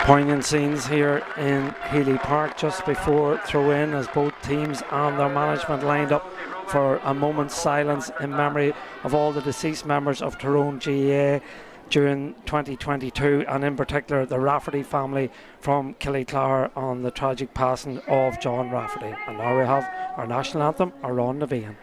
Poignant scenes here in Healy Park just before throw-in as both teams and their management lined up for a moment's silence in memory of all the deceased members of Tyrone GAA during 2022, and in particular the Rafferty family from Killyclare on the tragic passing of John Rafferty. And now we have our national anthem, Aral Nevean.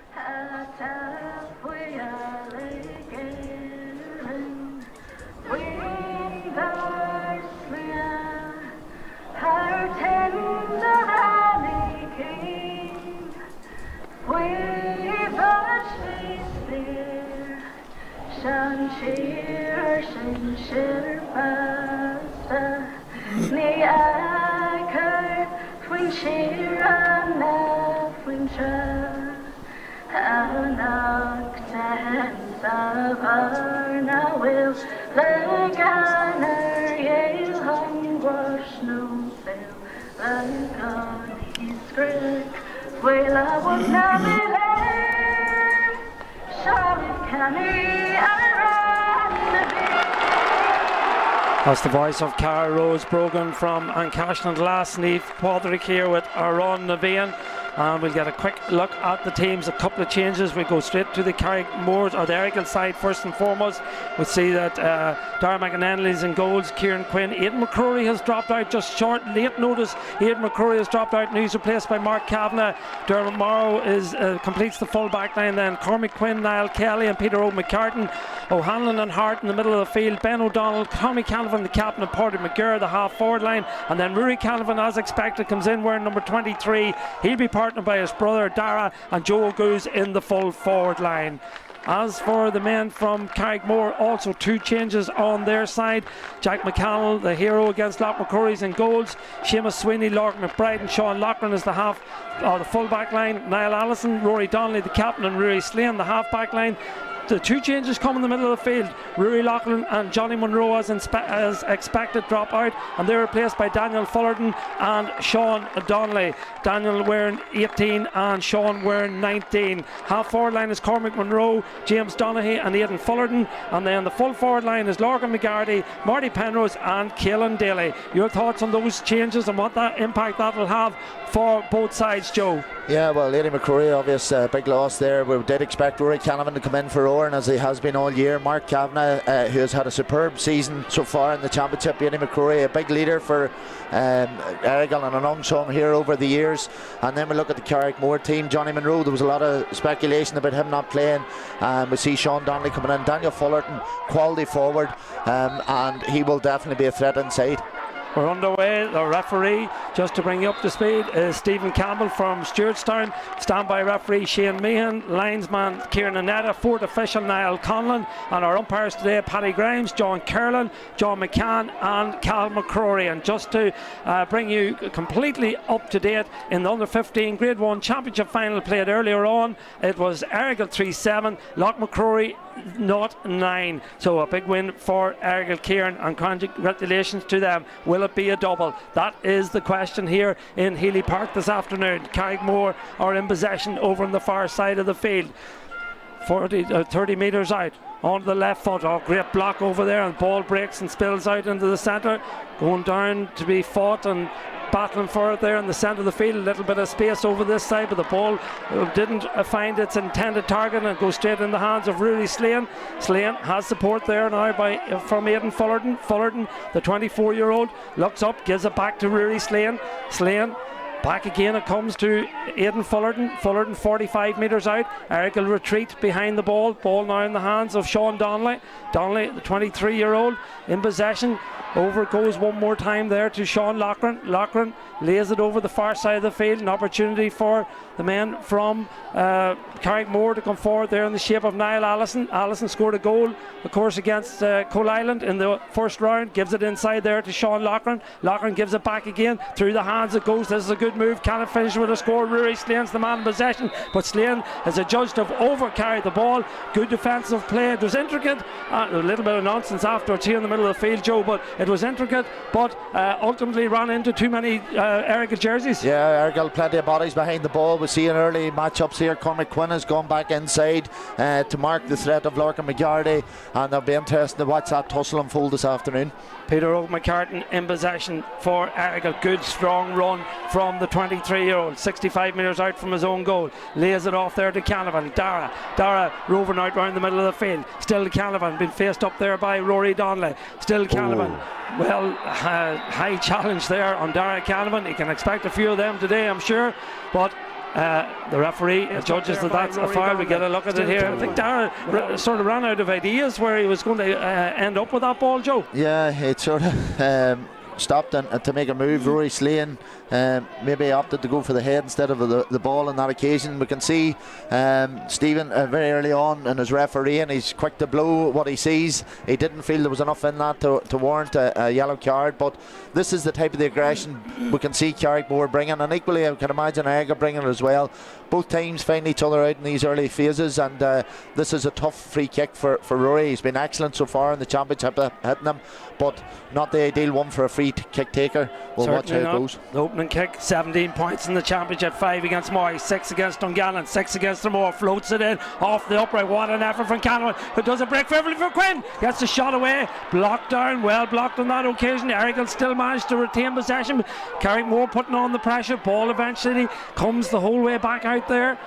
That's the voice of Cara Rose Brogan from Ancashland last Neve Podrick here with Aral Nevean. And we'll get a quick look at the teams. A couple of changes. We go straight to the Carrickmore or the Errigal side first and foremost. We see that Darragh McAnenley's in goals. Kieran Quinn. Aidan McCrory has dropped out just short. Late notice. Aidan McCrory has dropped out and he's replaced by Mark Kavanagh. Dermot Morrow completes the full back line then. Cormac Quinn, Niall Kelly and Peter O'McCartan. O'Hanlon and Hart in the middle of the field. Ben O'Donnell, Tommy Canavan, the captain, and Porter McGurr, the half forward line. And then Rory Canavan, as expected, comes in wearing number 23. He'll be partnered by his brother Dara and Joe O'Goose in the full forward line. As for the men from Carrickmore, also two changes on their side. Jack McCannell, the hero against Loch McCrory's in goals. Seamus Sweeney, Lorcan McBride and Sean Loughran is the full back line. Niall Allison, Rory Donnelly, the captain, and Ruairi Slane, the half back line. The two changes come in the middle of the field. Rory Loughlin and Johnny Munro as expected drop out, and they're replaced by Daniel Fullerton and Sean Donnelly. Daniel wearing 18 and Sean wearing 19. Half forward line is Cormac Munro, James Donaghy and Aidan Fullerton, and then the full forward line is Lorcan McGarty, Marty Penrose and Caelan Daly. Your thoughts on those changes and what that impact that will have for both sides, Joe? Yeah, well, Aidan McCrory, obvious big loss there. We did expect Rory Canavan to come in for Oran, as he has been all year. Mark Kavanagh, who has had a superb season so far in the championship. Aidan McCrory, a big leader for Errigal and an unsung hero over the years. And then we look at the Carrickmore team. Johnny Munro, there was a lot of speculation about him not playing. We see Sean Donnelly coming in. Daniel Fullerton, quality forward, and he will definitely be a threat inside. We're underway. The referee, just to bring you up to speed, is Stephen Campbell from Stewartstown. Standby referee Shane Meehan, linesman Kieran Annetta, fourth official Niall Conlon, and our umpires today Paddy Grimes, John Curlin, John McCann and Cal McCrory. And just to bring you completely up to date, in the under 15 Grade 1 Championship final played earlier on, it was Errigal 3-7, Loch McCrory 0-9. So a big win for Errigal Ciaran, and congratulations to them. Will it be a double? That is the question here in Healy Park this afternoon. Carrickmore are in possession over on the far side of the field. 30 metres out on the left foot. Oh, great block over there, and ball breaks and spills out into the centre, going down to be fought and battling for it there in the centre of the field. A little bit of space over this side, but the ball didn't find its intended target and goes straight in the hands of Ruairi Slane. Slane has support there now from Aidan Fullerton. Fullerton, the 24-year-old, looks up, gives it back to Ruairi Slane. Slane back again, it comes to Aidan Fullerton. Fullerton 45 metres out. Errigal retreat behind the ball. Ball now in the hands of Sean Donnelly. Donnelly, the 23-year-old, in possession. Over it goes one more time there to Sean Loughran. Loughran lays it over the far side of the field. An opportunity for the men from Carrickmore to come forward there in the shape of Niall Allison. Allison scored a goal, of course, against Coal Island in the first round. Gives it inside there to Sean Loughran. Loughran gives it back again. Through the hands it goes. This is a good good move. Can't finish with a score. Rory Slane's the man in possession, but Slane is adjudged to have overcarried the ball. Good defensive play. It was intricate. A little bit of nonsense afterwards here in the middle of the field, Joe, but it was intricate, but ultimately ran into too many Errigal jerseys. Yeah, Errigal plenty of bodies behind the ball. We see in early matchups here, Cormac Quinn has gone back inside to mark the threat of Lorcan McGarty, and it'll be interesting to watch that tussle unfold this afternoon. Peter McCartan in possession for Errigal. Good strong run from the 23-year-old, 65 metres out from his own goal. Lays it off there to Canavan. Dara roving out round the middle of the field. Still Canavan, been faced up there by Rory Donnelly. Still Canavan. Well, high challenge there on Dara Canavan. He can expect a few of them today, I'm sure, but the referee judges that that's a foul. We get a look at it here. I think Dara sort of ran out of ideas where he was going to end up with that ball, Joe. Yeah, it sort of stopped and to make a move. Rory Slane maybe opted to go for the head instead of the ball on that occasion. We can see Stephen very early on in his refereeing, he's quick to blow what he sees. He didn't feel there was enough in that to warrant a yellow card, but this is the type of the aggression we can see Carrickmore bringing, and equally I can imagine Errigal bringing it as well. Both teams find each other out in these early phases, and this is a tough free kick for Rory. He's been excellent so far in the championship hitting them, but not the ideal one for a free kick taker. We'll watch how it goes. The opening kick, 17 points in the championship, 5 against Moy, 6 against Dungannon, 6 against the Moore. Floats it in off the upright. What an effort from Canavan, who does a break favorably for Quinn. Gets the shot away, blocked down, well blocked on that occasion. Errigal still managed to retain possession. Carrickmore putting on the pressure. Ball eventually comes the whole way back out there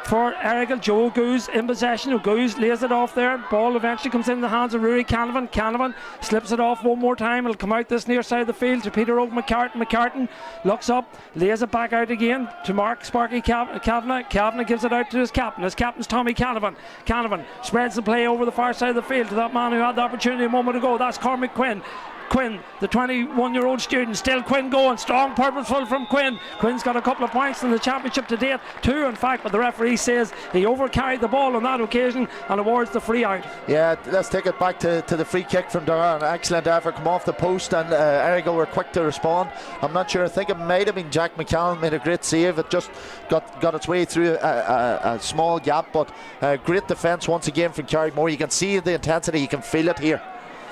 for Errigal. Joe Goose in possession. Goose lays it off there. Ball eventually comes in the hands of Rory Canavan. Canavan slips it off one more time. It'll come out this near side of the field to Peter McCartan. McCartan looks up, lays it back out again to Mark Sparky Kavanagh. Kavanagh gives it out to his captain. His captain's Tommy Canavan. Canavan spreads the play over the far side of the field to that man who had the opportunity a moment ago. That's Cormac Quinn. Quinn, the 21-year-old student, still Quinn going, strong, purposeful from Quinn. Quinn's got a couple of points in the championship to date, 2 in fact, but the referee says he overcarried the ball on that occasion and awards the free out. Yeah, let's take it back to the free kick from Dara. An excellent effort, come off the post, and Errigal were quick to respond. I'm not sure, I think it might have been Jack McCallum made a great save. It just got its way through a small gap, but great defence once again from Carrickmore. You can see the intensity, you can feel it here.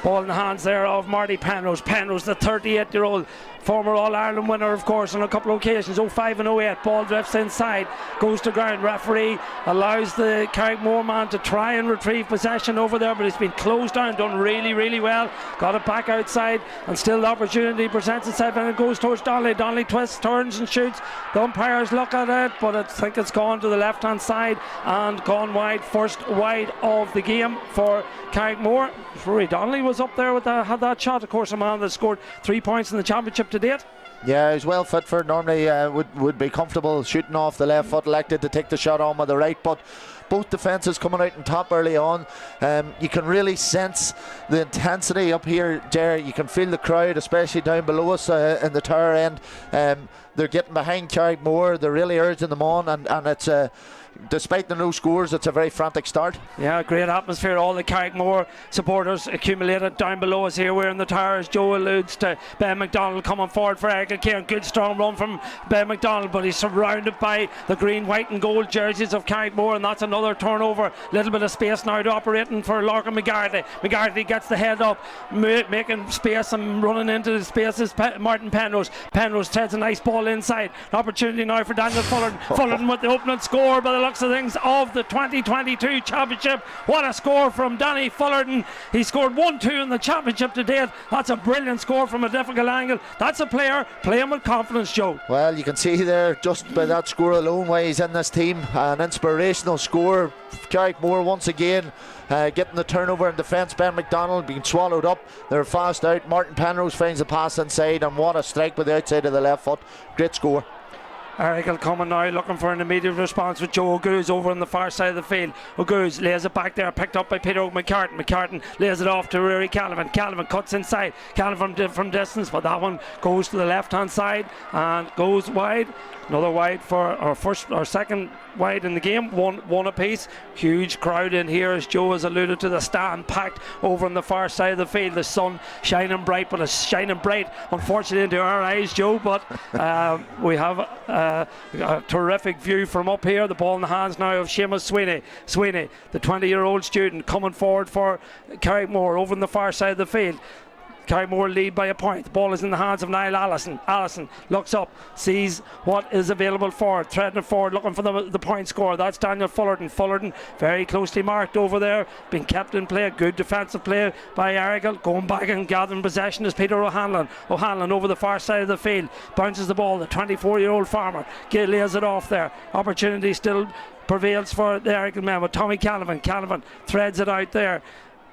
Ball in the hands there of Marty Penrose. Penrose, the 38-year-old former All-Ireland winner, of course, on a couple of occasions, 05 and 08. Ball drifts inside, goes to ground. Referee allows the Carrickmore man to try and retrieve possession over there, but it's been closed down, done really, really well. Got it back outside, and still the opportunity presents itself, and it goes towards Donnelly. Donnelly twists, turns and shoots. The umpires look at it, but I think it's gone to the left-hand side and gone wide. First wide of the game for Carrickmore. Rory Donnelly was up there with had that shot. Of course, a man that scored 3 points in the championship to date. Yeah, he's well fit for it. Normally would be comfortable shooting off the left foot, elected to take the shot on with the right, but both defences coming out on top early on. You can really sense the intensity up here, Jerry. You can feel the crowd, especially down below us in the tower end. They're getting behind Carrickmore, they're really urging them on, and it's despite the no scores, it's a very frantic start. Yeah, great atmosphere. All the Carrickmore supporters accumulated down below us here. We're in the tower, as Joe alludes to. Ben McDonald coming forward for Errigal Ciaran. Good strong run from Ben McDonald, but he's surrounded by the green, white and gold jerseys of Carrickmore, and that's another turnover. Little bit of space now to operating for Lorcan McGarty. McGarty gets the head up, making space and running into the spaces. Martin Penrose. Penrose sends a nice ball inside. An opportunity now for Daniel Fullerton. Fullerton with the opening score by the looks of things of the 2022 championship. What a score from Danny Fullerton. He scored 1-2 in the championship to date. That's a brilliant score from a difficult angle. That's a player playing with confidence, Joe. Well, you can see there just by that score alone why he's in this team. An inspirational score. Carrickmore once again getting the turnover in defence. Ben McDonald being swallowed up. They're fast out. Martin Penrose finds the pass inside, and what a strike with the outside of the left foot. Great score. Errigal coming now, looking for an immediate response with Joe O'Goose over on the far side of the field. O'Goose lays it back there, picked up by Peter McCartan. McCartan lays it off to Rory Canavan. Canavan cuts inside. Canavan from distance, but that one goes to the left hand side and goes wide. Another wide for our second wide in the game, one apiece. Huge crowd in here, as Joe has alluded to. The stand packed over on the far side of the field. The sun shining bright, but it's shining bright unfortunately into our eyes, Joe, but we have a terrific view from up here. The ball in the hands now of Seamus Sweeney, the 20-year-old student, coming forward for Carrickmore over on the far side of the field. Carri Moore lead by a point. The ball is in the hands of Niall Allison. Allison looks up, sees what is available for it, threading it forward, looking for the point scorer. That's Daniel Fullerton. Fullerton very closely marked over there, being kept in play. Good defensive play by Errigal. Going back and gathering possession is Peter O'Hanlon. O'Hanlon over the far side of the field, bounces the ball. The 24-year-old farmer lays it off there. Opportunity still prevails for the Errigal men with Tommy Canavan. Canavan threads it out there.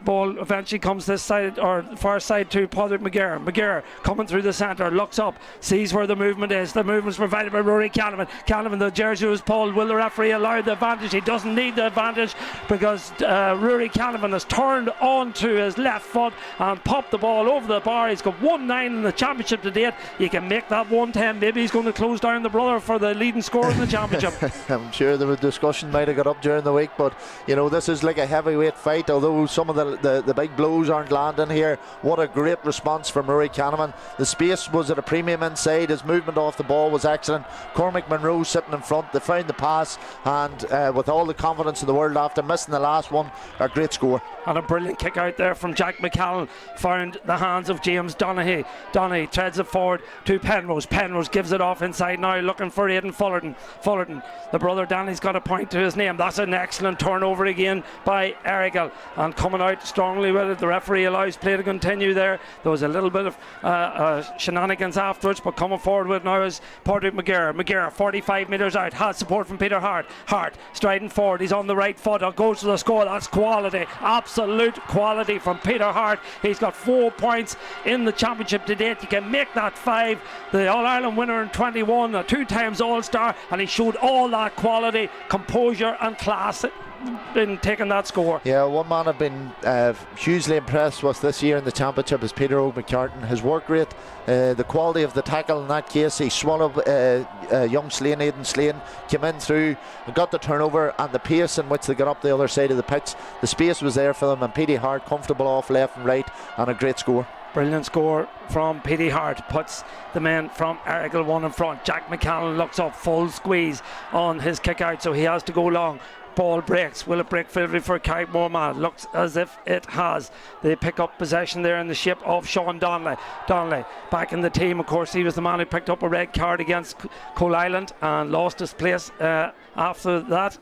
Ball eventually comes this side, or far side, to Padraig McGuire. McGuire coming through the centre, looks up, sees where the movement is. The movement's provided by Rory Canavan. Canavan, the jersey was pulled. Will the referee allow the advantage? He doesn't need the advantage because Rory Canavan has turned onto his left foot and popped the ball over the bar. He's got 1-9 in the championship to date. You can make that 1-10. Maybe he's going to close down the brother for the leading scorer in the championship. I'm sure the discussion might have got up during the week, but you know, this is like a heavyweight fight, although some of the big blows aren't landing here. What a great response from Rory Canavan. The space was at a premium inside. His movement off the ball was excellent. Cormac Monroe sitting in front. They found the pass, and with all the confidence in the world after missing the last one, a great score. And a brilliant kick out there from Jack McCallan. Found the hands of James Donaghy. Donaghy treads it forward to Penrose. Penrose gives it off inside now, looking for Aidan Fullerton. Fullerton, the brother Danny's got a point to his name. That's an excellent turnover again by Errigal. And coming out strongly with it. The referee allows play to continue there. There was a little bit of shenanigans afterwards, but coming forward with now is Padraig McGuire. McGuire 45 metres out, has support from Peter Hart. Hart striding forward, he's on the right foot, goes to the score. That's quality, absolute quality from Peter Hart. He's got 4 points in the championship to date. You can make that 5. The All-Ireland winner in 21, a 2 times All-Star, and he showed all that quality, composure and class in taking that score. Yeah, one man I've been hugely impressed with this year in the championship is Peter McCartan. His work rate, the quality of the tackle in that case. He swallowed young Slane, Aidan Slane, came in through and got the turnover, and the pace in which they got up the other side of the pitch, the space was there for them, and Petey Hart comfortable off left and right, and a great score. Brilliant score from Petey Hart, puts the men from Errigal 1 in front. Jack McCallan looks up, full squeeze on his kick out, so he has to go long. Ball breaks. Will it break favorably for Carrickmore man? Looks as if it has. They pick up possession there in the shape of Sean Donnelly. Donnelly back in the team. Of course, he was the man who picked up a red card against Coal Island and lost his place after that.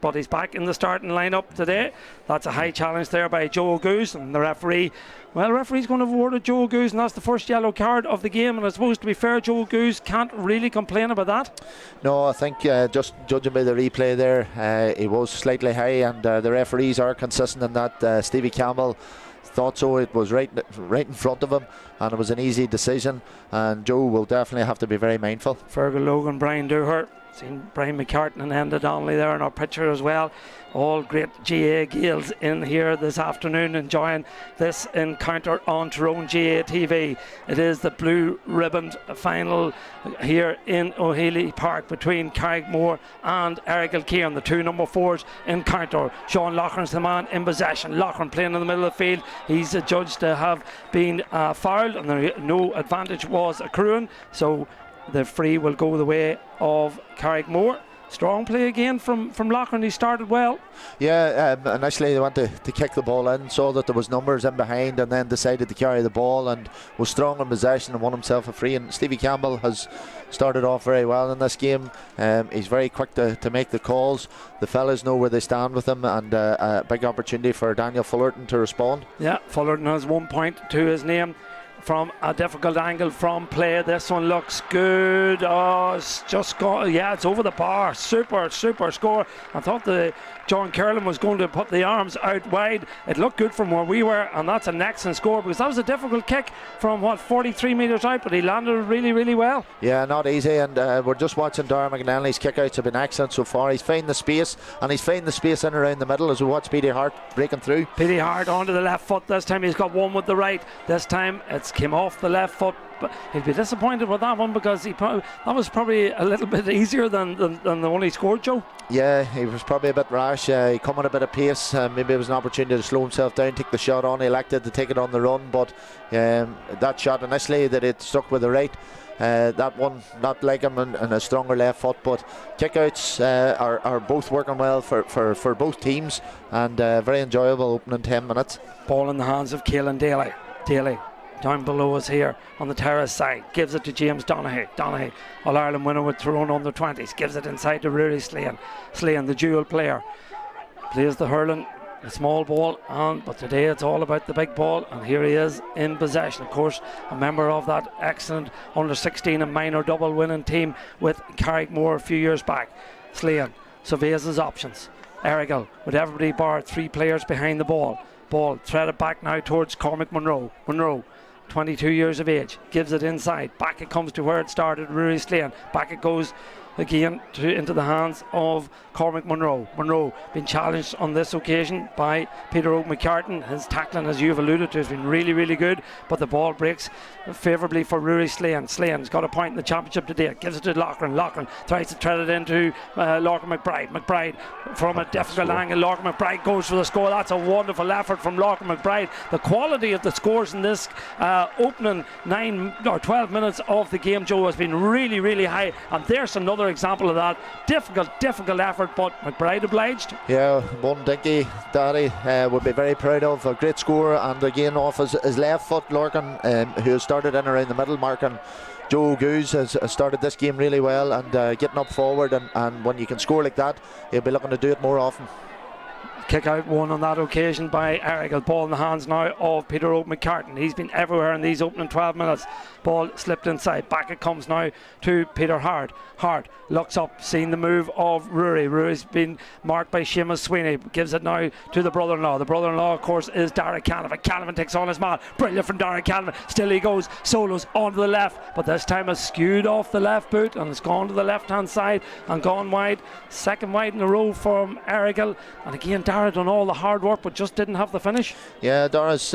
But he's back in the starting lineup today. That's a high challenge there by Joe O'Goose, and the referee. Well, the referee's going to have awarded Joe O'Goose, and that's the first yellow card of the game. And I suppose, to be fair, Joe O'Goose can't really complain about that. No, I think just judging by the replay there, he was slightly high, and the referees are consistent in that. Stevie Campbell thought so. It was right in front of him, and it was an easy decision, and Joe will definitely have to be very mindful. Fergal Logan, Brian Dooher, seen Brian McCartan and Enda Donnelly there in our picture as well. All great GA Gaels in here this afternoon enjoying this encounter on Tyrone GA TV. It is the blue ribbon final here in O'Healy Park between Carrickmore and Errigal Ciaran, the 2 number 4s encounter. Sean Loughran's the man in possession. Loughran playing in the middle of the field. He's adjudged to have been fouled, and no advantage was accruing, so the free will go the way of Carrickmore. Strong play again from Loughran. He started well. Yeah, initially they went to kick the ball in, saw that there was numbers in behind, and then decided to carry the ball and was strong in possession and won himself a free. And Stevie Campbell has started off very well in this game. He's very quick to make the calls. The fellas know where they stand with him, and a big opportunity for Daniel Fullerton to respond. Yeah, Fullerton has 1 point to his name. from a difficult angle from play. This one looks good. Oh, it's just gone. Yeah, it's over the bar. Super score. I thought the John Curlin was going to put the arms out wide. It looked good from where we were, and that's an excellent score, because that was a difficult kick from 43 metres out, but he landed it really well. Yeah, not easy, and we're just watching Darragh McNally's kickouts have been excellent so far. He's finding the space, and he's finding the space in around the middle as we watch Petey Hart breaking through. Petey Hart onto the left foot. This time he's got one with the right. This time it's came off the left foot. But he'd be disappointed with that one, because that was probably a little bit easier than the one he scored, Joe. Yeah, he was probably a bit rash. He come at a bit of pace. Maybe it was an opportunity to slow himself down, take the shot on. He elected to take it on the run, but that shot initially that it stuck with the right. That one not like him and a stronger left foot, but kickouts are both working well for both teams, and very enjoyable opening 10 minutes. Ball in the hands of Caelan Daly. Daly down below us here on the terrace side, gives it to James Donaghy. All-Ireland winner with Tyrone under 20s, gives it inside to Rory Slane, the dual player, plays the hurling, a small ball, but today it's all about the big ball, and here he is in possession. Of course, a member of that excellent under 16 and minor double winning team with Carrickmore a few years back. Slane surveys his options. Errigal with everybody bar 3 players behind the ball threaded back now towards Cormac Monroe, 22 years of age, gives it inside, back it comes to where it started, Rory Slane, back it goes again into the hands of Cormac Monroe being challenged on this occasion by Peter McCartan. His tackling, as you've alluded to, has been really good, but the ball breaks favourably for Rory Slane. Slane's got a point in the championship today, gives it to Lochran tries to thread it into Lorcan McBride from a difficult angle. Lorcan McBride goes for the score. That's a wonderful effort from Lorcan McBride. The quality of the scores in this opening 9 or 12 minutes of the game, Joe, has been really high, and there's another example of that. Difficult effort, but McBride obliged. Yeah, one dinky Daddy would be very proud of. A great score, and again off his left foot, Lorcan, who has started in around the middle, marking Joe Goose has started this game really well, and getting up forward, and when you can score like that, he'll be looking to do it more often. Kick out one on that occasion by Errigal. Ball in the hands now of Peter McCartan. He's been everywhere in these opening 12 minutes. Ball slipped inside. Back it comes now to Peter Hart. Hart looks up, seeing the move of Rory. Rory's been marked by Seamus Sweeney. Gives it now to the brother-in-law. The brother-in-law, of course, is Darragh Canavan. Canavan takes on his man. Brilliant from Darragh Canavan. Still he goes. Solos onto the left, but this time has skewed off the left boot and it's gone to the left-hand side and gone wide. Second wide in a row from Errigal. And again, Darragh done all the hard work but just didn't have the finish. Yeah, Darragh's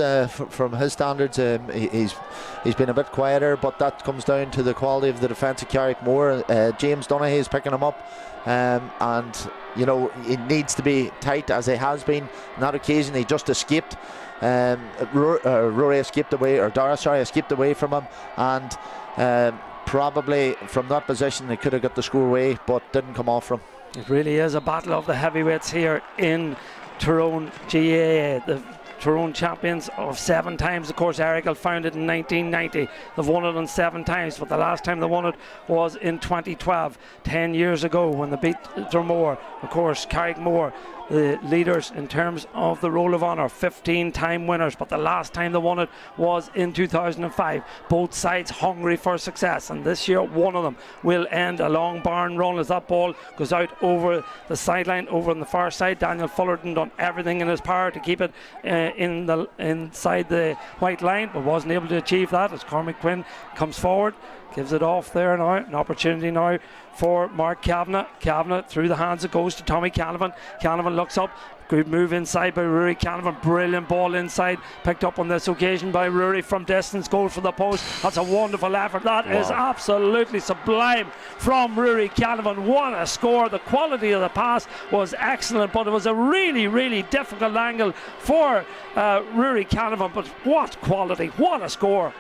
from his standards, he's been a bit quieter, but that comes down to the quality of the defence of Carrickmore. James Donaghy is picking him up, and you know, he needs to be tight, as he has been. On that occasion he just escaped. Rory escaped away, or Darragh escaped away from him, and probably from that position he could have got the score away, but didn't come off from. It really is a battle of the heavyweights here in Tyrone GAA. The Tyrone champions of 7 times. Of course, Errigal founded in 1990. They've won it on 7 times, but the last time they won it was in 2012, 10 years ago, when they beat Dromore. Of course, Carrickmore, the leaders in terms of the Roll of Honour, 15-time winners, but the last time they won it was in 2005. Both sides hungry for success, and this year one of them will end a long barn run as that ball goes out over the sideline, over on the far side. Daniel Fullerton done everything in his power to keep it inside the white line, but wasn't able to achieve that as Cormac Quinn comes forward, gives it off there now. An opportunity now for Mark Kavanagh. Kavanagh through the hands, it goes to Tommy Canavan. Canavan looks up, good move inside by Rory Canavan. Brilliant ball inside, picked up on this occasion by Rory from distance, goes for the post. That's a wonderful effort. That is absolutely sublime from Rory Canavan. What a score. The quality of the pass was excellent, but it was a really difficult angle for Rory Canavan, but what quality, what a score.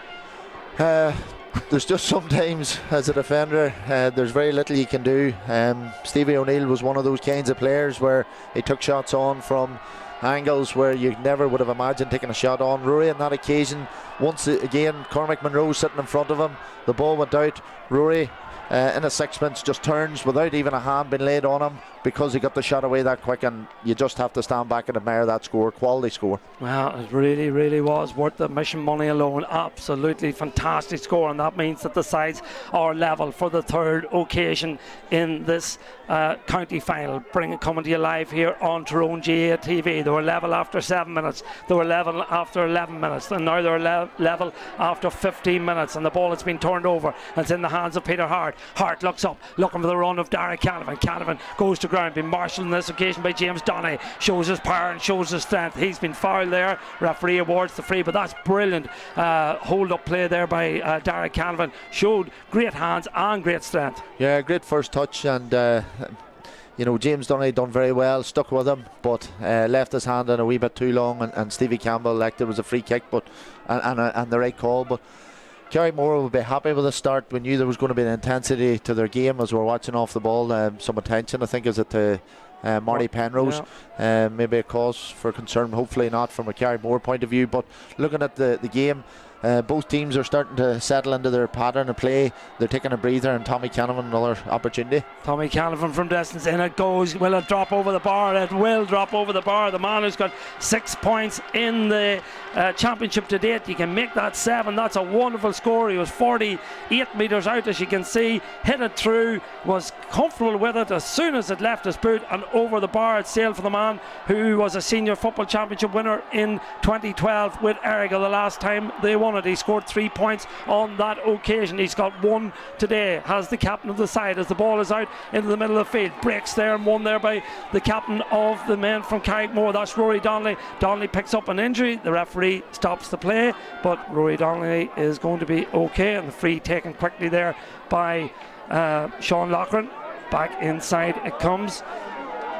There's just sometimes as a defender there's very little you can do. Stevie O'Neill was one of those kinds of players where he took shots on from angles where you never would have imagined taking a shot on. Rory on that occasion, once again Cormac Monroe sitting in front of him, the ball went out. Rory in a sixpence, just turns without even a hand being laid on him because he got the shot away that quick, and you just have to stand back and admire that score. Quality score. Well, it really, really was worth the admission money alone. Absolutely fantastic score, and that means that the sides are level for the third occasion in this county final. Coming to you live here on Tyrone GA TV. They were level after 7 minutes, they were level after 11 minutes, and now they're level after 15 minutes, and the ball has been turned over. It's in the hands of Peter Hart. Hart looks up, looking for the run of Derek Canavan. Canavan goes to ground, being marshalled on this occasion by James Donaghy. Shows his power and shows his strength. He's been fouled there. Referee awards the free, but that's brilliant hold up play there by Derek Canavan. Showed great hands and great strength. Yeah, great first touch, and James Donaghy done very well, stuck with him, but left his hand in a wee bit too long, and Stevie Campbell elected it was a free kick, but and the right call. But Carri Moore will be happy with the start. We knew there was going to be an intensity to their game as we were watching off the ball. Some attention, I think, is it to Marty Penrose. Yeah. Maybe a cause for concern, hopefully not from a Carri Moore point of view. But looking at the game, both teams are starting to settle into their pattern of play. They're taking a breather, and Tommy Canavan another opportunity. Tommy Canavan from distance, in it goes. Will it drop over the bar? It will drop over the bar. The man who's got 6 points in the championship to date. You can make that 7. That's a wonderful score. He was 48 metres out, as you can see. Hit it through, was comfortable with it as soon as it left his boot, and over the bar it sailed for the man who was a senior football championship winner in 2012 with Errigal the last time they won it. He scored 3 points on that occasion. He's got 1 today, has the captain of the side as the ball is out into the middle of the field. Breaks there and won there by the captain of the men from Carrickmore. That's Rory Donnelly. Donnelly picks up an injury. The referee stops the play, but Rory Donnelly is going to be okay, and the free taken quickly there by Sean Loughran. Back inside it comes.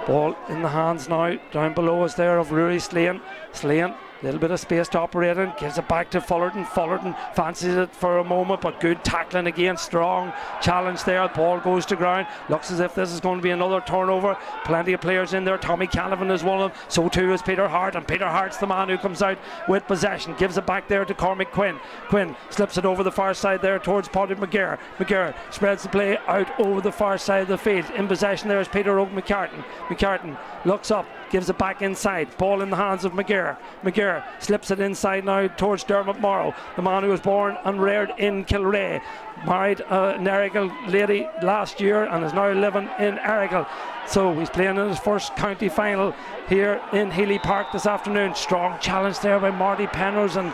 Ball in the hands now down below us there of Rory Slane. Slane, little bit of space to operate in, gives it back to Fullerton. Fullerton fancies it for a moment, but good tackling again, strong challenge there. Ball goes to ground, looks as if this is going to be another turnover. Plenty of players in there. Tommy Canavan is one of them, so too is Peter Hart, and Peter Hart's the man who comes out with possession, gives it back there to Cormac Quinn. Quinn slips it over the far side there towards Paddy McGarr. McGarr spreads the play out over the far side of the field. In possession there is Peter Oak McCartan. McCartan looks up, gives it back inside. Ball in the hands of McGarr. McGarr slips it inside now towards Dermot Morrow, the man who was born and reared in Kilrea, married an Errigal lady last year and is now living in Errigal. So he's playing in his first county final here in Healy Park this afternoon. Strong challenge there by Marty Penrose, and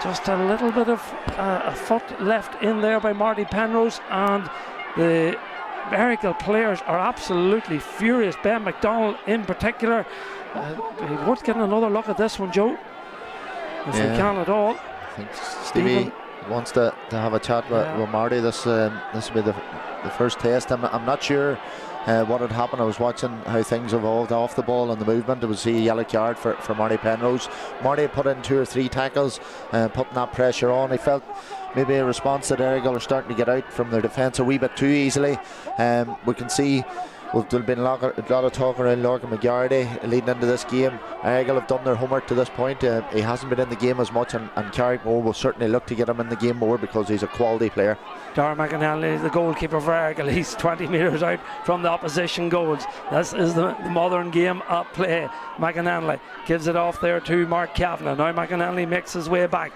just a little bit of a foot left in there by Marty Penrose, and the Errigal players are absolutely furious. Ben McDonald in particular. Worth getting another look at this one, Joe, if we can at all. I think Stevie wants to have a chat with Marty. This will be the first test. I'm not sure what had happened. I was watching how things evolved off the ball and the movement. It was a yellow card for Marty Penrose. Marty put in 2 or 3 tackles, putting that pressure on. He felt maybe a response that Errigal are starting to get out from their defence a wee bit too easily. We can see there's been a lot of talk around Lorcan McGarty leading into this game. Errigal have done their homework to this point. He hasn't been in the game as much, and Carrickmore will certainly look to get him in the game more because he's a quality player. Darragh McAnally, the goalkeeper for Errigal, he's 20 metres out from the opposition goals. This is the modern game at play. McAnally gives it off there to Mark Kavanagh. Now McAnally makes his way back.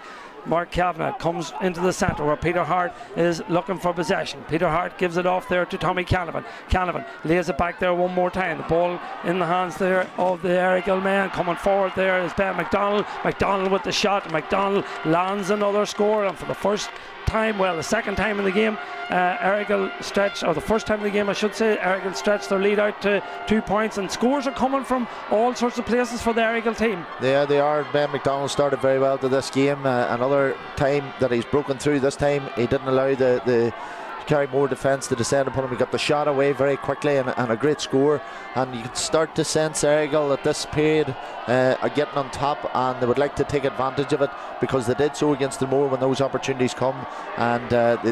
Mark Kavanagh comes into the centre where Peter Hart is looking for possession. Peter Hart gives it off there to Tommy Canavan. Canavan lays it back there one more time. The ball in the hands there of the Errigal man. Coming forward there is Ben McDonald. McDonald with the shot. McDonald lands another score, and for the first time, well, the second time in the game, Errigal stretched, or the first time in the game I should say, Errigal stretched their lead out to 2 points, and scores are coming from all sorts of places for the Errigal team. Yeah, they are. Ben McDonald started very well to this game. Another time that he's broken through. This time he didn't allow the Carrickmore defence to descend upon him. He got the shot away very quickly, and a great score. And you can start to sense Errigal at this period are getting on top, and they would like to take advantage of it because they did so against the Moor when those opportunities come, and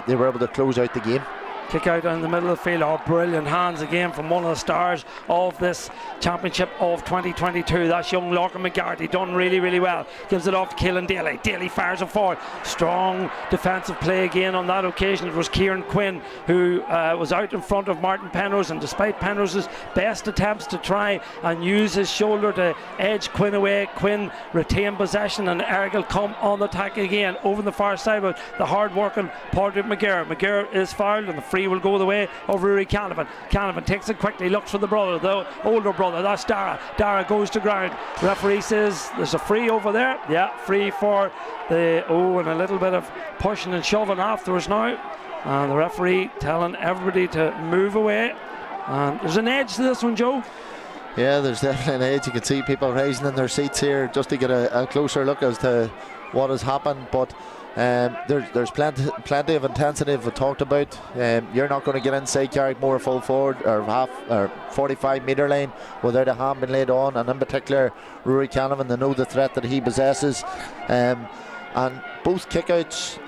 they were able to close out the game. Kick out in the middle of the field. Oh, brilliant hands again from one of the stars of this championship of 2022. That's young Lorcan McGarty, done really, really well. Gives it off to Keelan Daly. Daly fires it forward. Strong defensive play again on that occasion. It was Kieran Quinn who was out in front of Martin Penrose, and despite Penrose's best attempts to try and use his shoulder to edge Quinn away, Quinn retained possession, and Errigal come on the attack again over the far side with the hard working Padraig McGirr. McGirr is fouled, and the free will go the way of Rory Canavan. Canavan takes it quickly, looks for the brother, the older brother. That's Dara. Dara goes to ground. Referee says there's a free over there. Yeah, free for the and a little bit of pushing and shoving afterwards now. And the referee telling everybody to move away. And there's an edge to this one, Joe. Yeah, there's definitely an edge. You can see people rising in their seats here just to get a closer look as to what has happened. But there's plenty of intensity we've talked about. You're not going to get inside Carrickmore full forward or half or 45 metre line without a hand being laid on, and in particular Rory Canavan, they know the threat that he possesses. And both kickouts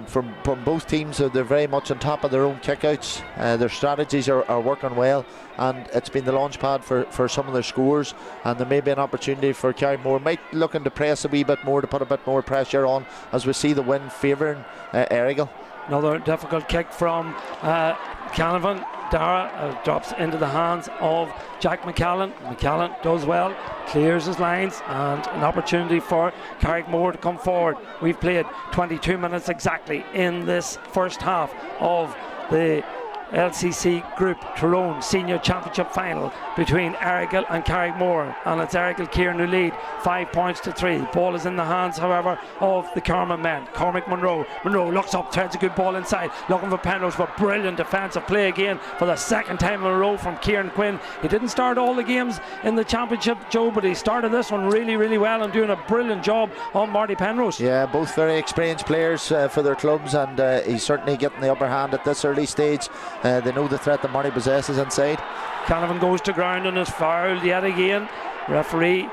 from both teams, they're very much on top of their own kickouts. Their strategies are working well, and it's been the launch pad for some of their scores. And there may be an opportunity for Carrickmore, might looking to press a wee bit more, to put a bit more pressure on, as we see the wind favouring Errigal. Another difficult kick from Canavan. Dara drops into the hands of Jack McCallan. McCallan does well, clears his lines, and an opportunity for Carrickmore to come forward. We've played 22 minutes exactly in this first half of the LCC Group Tyrone Senior Championship final between Errigal and Carrickmore, and it's Errigal Ciaran who lead 5 points to 3. The ball is in the hands, however, of the Carman men. Cormac Monroe looks up, threads a good ball inside, looking for Penrose, but brilliant defensive play again for the second time in a row from Kieran Quinn. He didn't start all the games in the championship, Joe, but he started this one really, really well and doing a brilliant job on Marty Penrose. Yeah, both very experienced players for their clubs, and he's certainly getting the upper hand at this early stage. They know the threat that Marty possesses inside. Canavan goes to ground and is fouled yet again. Referee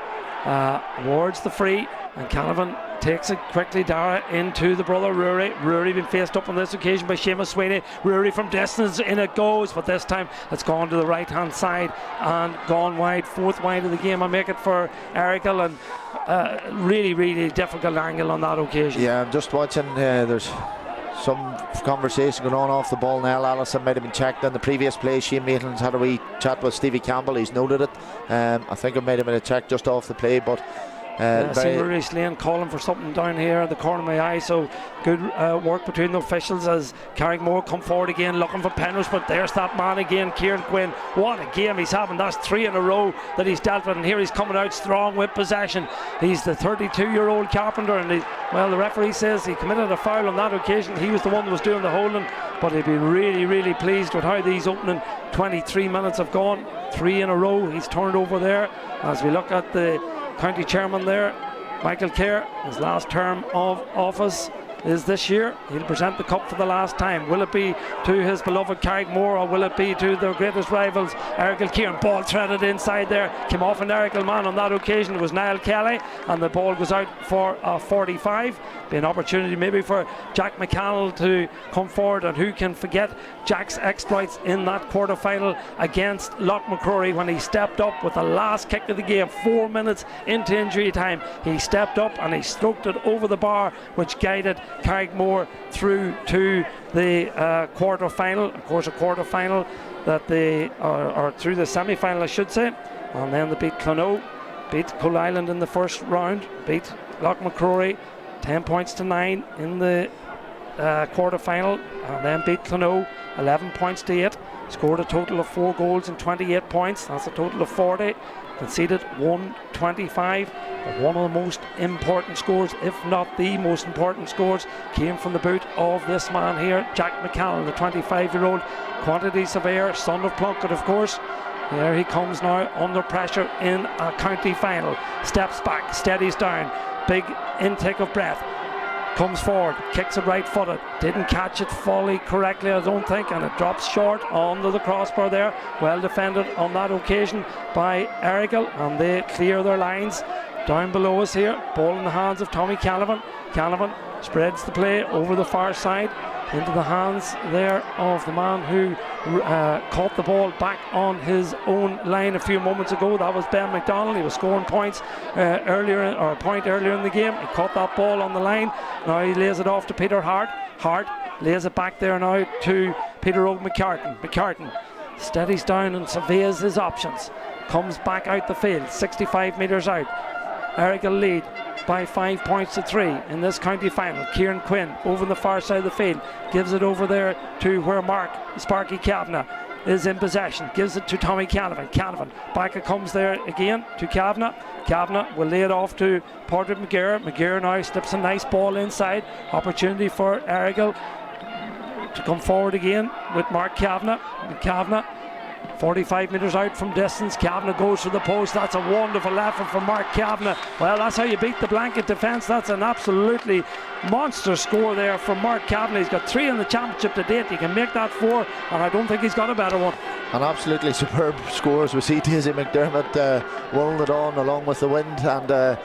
awards the free, and Canavan takes it quickly. Dara into the brother Rory. Rory been faced up on this occasion by Seamus Sweeney. Rory from distance, in it goes, but this time it's gone to the right hand side and gone wide. Fourth wide of the game. I make it for Errigal, and really, really difficult angle on that occasion. Yeah, I'm just watching. There's some conversation going on off the ball now. Allison might have been checked in the previous play. Shane Maitland's had a wee chat with Stevie Campbell. He's noted it. I think it might have been a check just off the play, but I see Maurice Lane calling for something down here at the corner of my eye, so good work between the officials as Carrickmore come forward again looking for Penrose, but there's that man again, Kieran Quinn. What a game he's having. That's 3 in a row that he's dealt with, and here he's coming out strong with possession. He's the 32-year-old carpenter, and the referee says he committed a foul on that occasion. He was the one that was doing the holding, but he'd be really, really pleased with how these opening 23 minutes have gone. 3 in a row he's turned over there. As we look at the county chairman there, Michael Kerr, his last term of office is this year. He'll present the cup for the last time. Will it be to his beloved Carrickmore, or will it be to their greatest rivals, Errigal Ciaran? Ball threaded inside there, came off an Errigal man on that occasion. It was Niall Kelly, and the ball goes out for a 45. Be an opportunity maybe for Jack McCannell to come forward, and who can forget Jack's exploits in that quarter-final against Loch McCrory when he stepped up with the last kick of the game, 4 minutes into injury time. He stepped up and he stroked it over the bar, which guided Carrickmore through to the quarter-final. Of course, a quarter-final that they or through the semi-final, I should say. And then they beat Clonoe, beat Coal Island in the first round, beat Loch McCrory 10 points to 9 in the quarter-final, and then beat Clonoe 11 points to 8. Scored a total of 4 goals and 28 points. That's a total of 40. Conceded 125. But one of the most important scores, if not the most important scores, came from the boot of this man here, Jack McCallum, the 25-year-old quantity surveyor, son of Plunkett, of course. There he comes now under pressure in a county final. Steps back, steadies down, big intake of breath. Comes forward, kicks it right footed, didn't catch it fully correctly, I don't think, and it drops short onto the crossbar there. Well defended on that occasion by Errigal, and they clear their lines. Down below us here, ball in the hands of Tommy Canavan. Canavan spreads the play over the far side. into the hands there of the man who caught the ball back on his own line a few moments ago. That was Ben McDonald. He was scoring points earlier in the game. He caught that ball on the line. Now he lays it off to Peter Hart. Hart lays it back there now to Peter McCartan. McCartan steadies down and surveys his options. Comes back out the field, 65 metres out. Errigal lead by 5 points to 3 in this county final. Kieran Quinn over the far side of the field, gives it over there to where Mark Sparky Kavanagh is in possession, gives it to Tommy Canavan. Canavan back it comes there again to Kavanagh. Kavanagh will lay it off to Porter McGirr. McGirr now slips a nice ball inside. Opportunity for Errigal to come forward again with Mark Kavanagh. Kavanagh 45 metres out from distance. Kavanagh goes to the post. That's a wonderful effort from Mark Kavanagh. Well, that's how you beat the blanket defence. That's an absolutely monster score there from Mark Kavanagh. He's got 3 in the championship to date. He can make that 4, and I don't think he's got a better one. An absolutely superb score as we see Daisy McDermott rolling it on along with the wind, and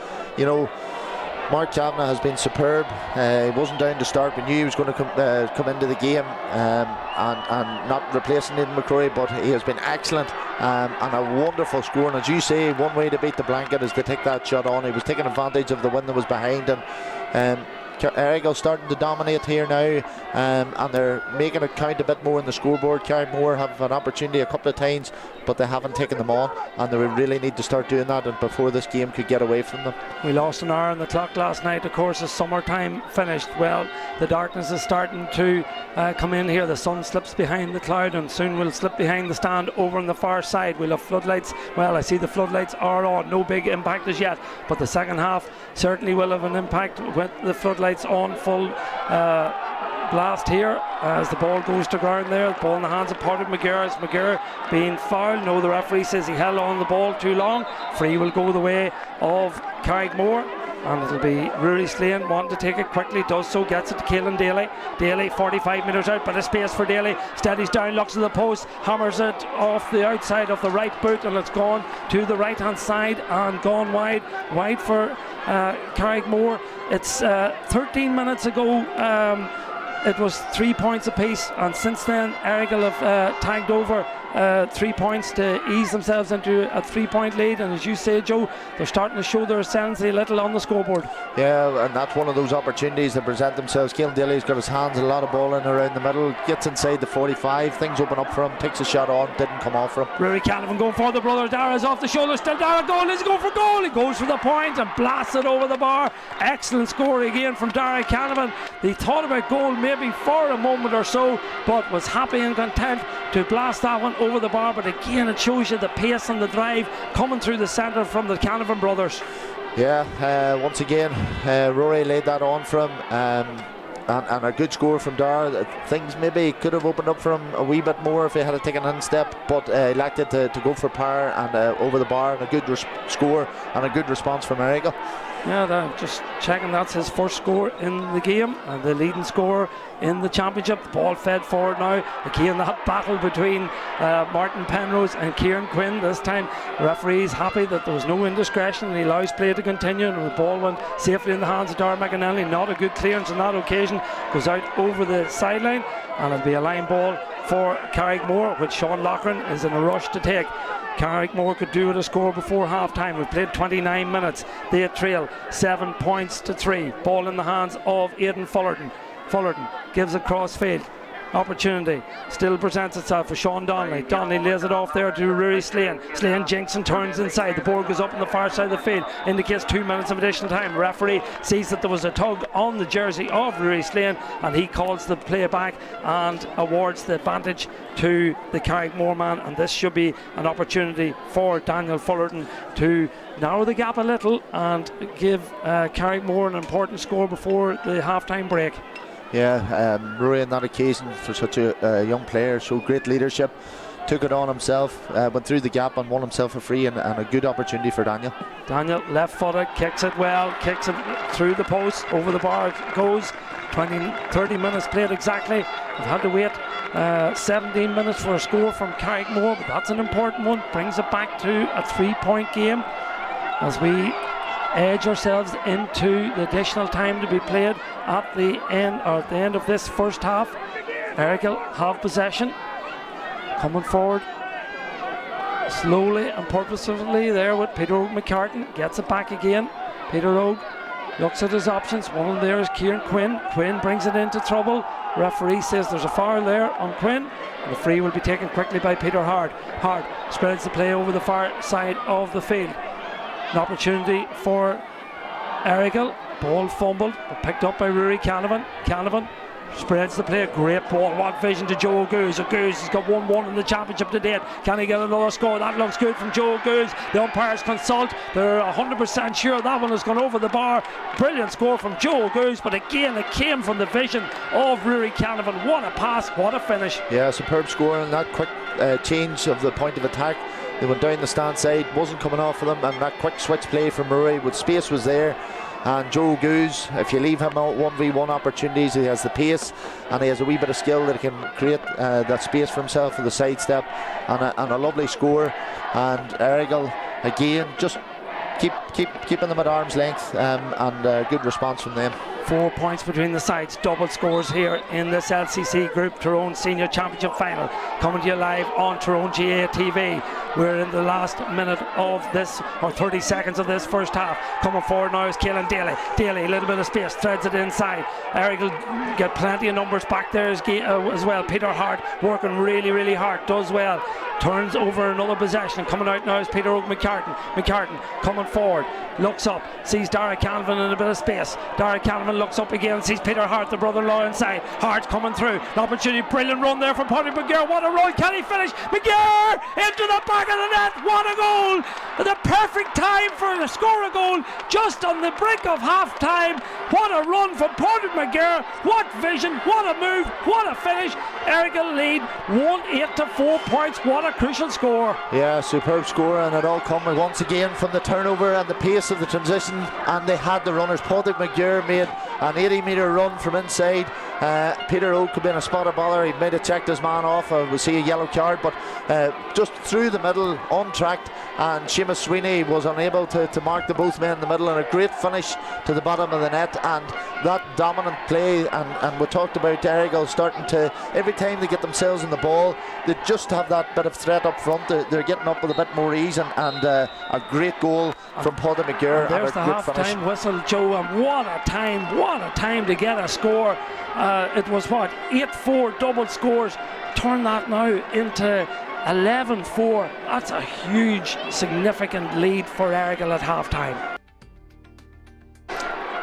Mark Kavanagh has been superb. He wasn't down to start. We knew he was going to come into the game and not replacing Aidan McCrory, but he has been excellent and a wonderful score. And as you say, one way to beat the blanket is to take that shot on. He was taking advantage of the wind that was behind, and Errigal starting to dominate here now, and they're making it count a bit more in the scoreboard. Carri Moore have an opportunity a couple of times, but they haven't taken them on, and they really need to start doing that and before this game could get away from them. We lost an hour on the clock last night. Of course, the summertime finished. Well, the darkness is starting to come in here. The sun slips behind the cloud and soon will slip behind the stand over on the far side. We'll have floodlights. Well, I see the floodlights are on. No big impact as yet, but the second half certainly will have an impact with the floodlights on full blast here as the ball goes to ground there. The ball in the hands of Porter McGirr. As McGirr being fouled. No, the referee says he held on the ball too long. Free will go the way of Carrickmore, and it'll be Rory Slane wanting to take it quickly. Does so, gets it to Caelan Daly. Daly 45 metres out, but a space for Daly. Steadies down, looks at the post, hammers it off the outside of the right boot, and it's gone to the right hand side and gone wide for Carrickmore. It's 13 minutes ago. It was 3 points apiece, and since then Errigal have tagged over 3 points to ease themselves into a 3-point lead, and as you say, Joe, they're starting to show their ascendancy a little on the scoreboard. Yeah, and that's one of those opportunities that present themselves. Caelan Daly's got his hands a lot of ball in around the middle, gets inside the 45, things open up for him, takes a shot on, didn't come off for him. Rory Canavan going for the brother. Dara's off the shoulder, still Dara goal, he's going for goal, he goes for the point and blasts it over the bar. Excellent score again from Dara Canavan. He thought about goal maybe for a moment or so, but was happy and content to blast that one over the bar. But again, it shows you the pace and the drive coming through the centre from the Canavan brothers. Yeah, once again Rory laid that on for him, and a good score from Dara. Things maybe could have opened up for him a wee bit more if he had taken an in-step, but he lacked it to go for power and over the bar, and a good score and a good response from Errigal. Yeah, just checking, that's his first score in the game and the leading scorer in the championship. The ball fed forward now. Again, that battle between Martin Penrose and Kieran Quinn. This time the referee is happy that there was no indiscretion and he allows play to continue, and the ball went safely in the hands of Dara McAnally. Not a good clearance on that occasion, goes out over the sideline, and it'll be a line ball for Carrickmore, which Sean Loughran is in a rush to take. Carrickmore could do with a score before half time. We've played 29 minutes. They trail 7 points to 3. Ball in the hands of Aidan Fullerton. Fullerton gives it cross field. Opportunity still presents itself for Sean Donnelly. Donnelly lays it off there to Rory Slane. Slane jinks and turns inside. The board goes up on the far side of the field. Indicates 2 minutes of additional time. Referee sees that there was a tug on the jersey of Rory Slane, and he calls the play back and awards the advantage to the Carrickmore man. And this should be an opportunity for Daniel Fullerton to narrow the gap a little and give Carrickmore an important score before the half-time break. Yeah, Rory on that occasion, for such a young player, showed great leadership, took it on himself, went through the gap and won himself a free, and a good opportunity for Daniel. Daniel, left footed, kicks it well, kicks it through the post, over the bar it goes. 30 minutes played exactly. We've had to wait 17 minutes for a score from Carrickmore, but that's an important one. Brings it back to a 3-point game as we edge ourselves into the additional time to be played at the end of this first half. Errigal have possession, coming forward slowly and purposefully there with Peter McCartan. Gets it back again. Peter Rogue looks at his options. One of them there is Kieran Quinn. Quinn brings it into trouble. Referee says there's a foul there on Quinn. And the free will be taken quickly by Peter Hard. Hard spreads the play over the far side of the field. An opportunity for Errigal. Ball fumbled, but picked up by Rory Canavan. Canavan spreads the play, a great ball. What vision to Joe O'Goose. O'Goose has got 1-1 in the championship to date. Can he get another score? That looks good from Joe O'Goose. The umpires consult. They're 100% sure that one has gone over the bar. Brilliant score from Joe O'Goose, but again it came from the vision of Rory Canavan. What a pass, what a finish. Yeah, superb score, and that quick change of the point of attack. They went down the stand side, wasn't coming off for them, and that quick switch play from Murray with space was there. And Joe Goose, if you leave him out 1v1 opportunities, he has the pace and he has a wee bit of skill that he can create that space for himself with the sidestep, and a lovely score. And Errigal again just keeping them at arm's length, and good response from them. 4 points between the sides, double scores here in this LCC Group Tyrone Senior Championship Final, coming to you live on Tyrone GA TV. We're in the last minute of this, or 30 seconds of this first half. Coming forward now is Caelan Daly. Daly, a little bit of space, threads it inside. Errigal get plenty of numbers back there as well. Peter Hart working really hard, does well. Turns over another possession. Coming out now is Peter Oak McCartan. McCartan coming forward, looks up, sees Dara Canavan in a bit of space. Dara Canavan looks up again, sees Peter Hart, the brother-in-law, inside. Hart coming through. An opportunity, brilliant run there from Paddy McGuire. What a run, can he finish? McGuire into the back of the net. What a goal! The perfect time for to score a goal just on the brink of half time. What a run from Paddy McGuire. What vision, what a move, what a finish. Errigal lead 1-8 to 4 points. What a crucial score. Yeah, superb score, and it all coming once again from the turnover and the pace of the transition, and they had the runners. Paddy McGuire made an 80-metre run from inside. Peter Oak could be in a spot of bother. He might have checked his man off. We see a yellow card, but just through the middle, untracked, and Seamus Sweeney was unable to mark the both men in the middle, and a great finish to the bottom of the net. And that dominant play, and we talked about Errigal starting to, every time they get themselves in the ball, they just have that bit of threat up front. They're getting up with a bit more ease, and a great goal from Paddy McGuire. There's the half-time whistle, Joe, and what a time to get a score. It was 8-4 double scores. Turn that now into 11-4. That's a huge, significant lead for Errigal at half-time.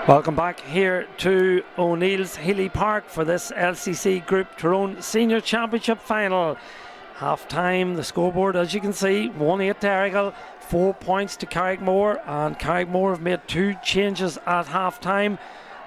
Welcome back here to O'Neill's Healy Park for this LCC Group Tyrone Senior Championship Final. Half-time, the scoreboard, as you can see, 1-8 to Errigal, 4 points to Carrickmore, and Carrickmore have made 2 changes at half-time.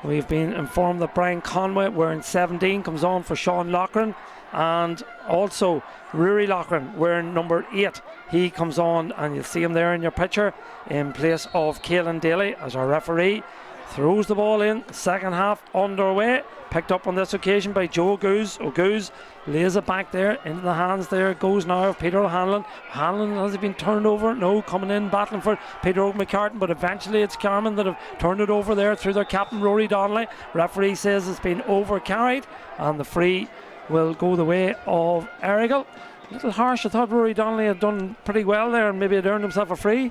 We've been informed that Brian Conway, wearing 17, comes on for Sean Loughran, and also Rory Loughran, wearing number 8. He comes on, and you'll see him there in your picture, in place of Caelan Daly as our referee. Throws the ball in, second half underway, picked up on this occasion by Joe O'Goose. O'Goose lays it back there into the hands there, goes now of Peter O'Hanlon. Hanlon, has he been turned over? No, coming in battling for Peter McCartan, but eventually it's Carmen that have turned it over there through their captain Rory Donnelly. Referee says it's been overcarried, and the free will go the way of Errigal. A little harsh. I thought Rory Donnelly had done pretty well there and maybe had earned himself a free.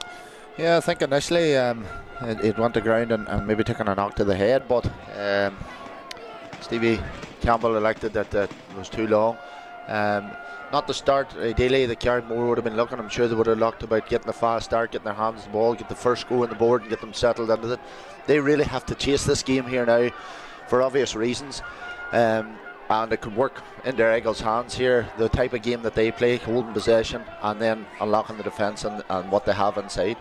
Yeah, I think initially it went to ground and maybe taken a knock to the head, but Stevie Campbell elected that it was too long. Not the start. Ideally, the Carrickmore would have been looking. I'm sure they would have looked about getting a fast start, getting their hands on the ball, get the first go on the board, and get them settled into it. They really have to chase this game here now, for obvious reasons. And it could work into Errigal's hands here, the type of game that they play, holding possession and then unlocking the defence and what they have inside.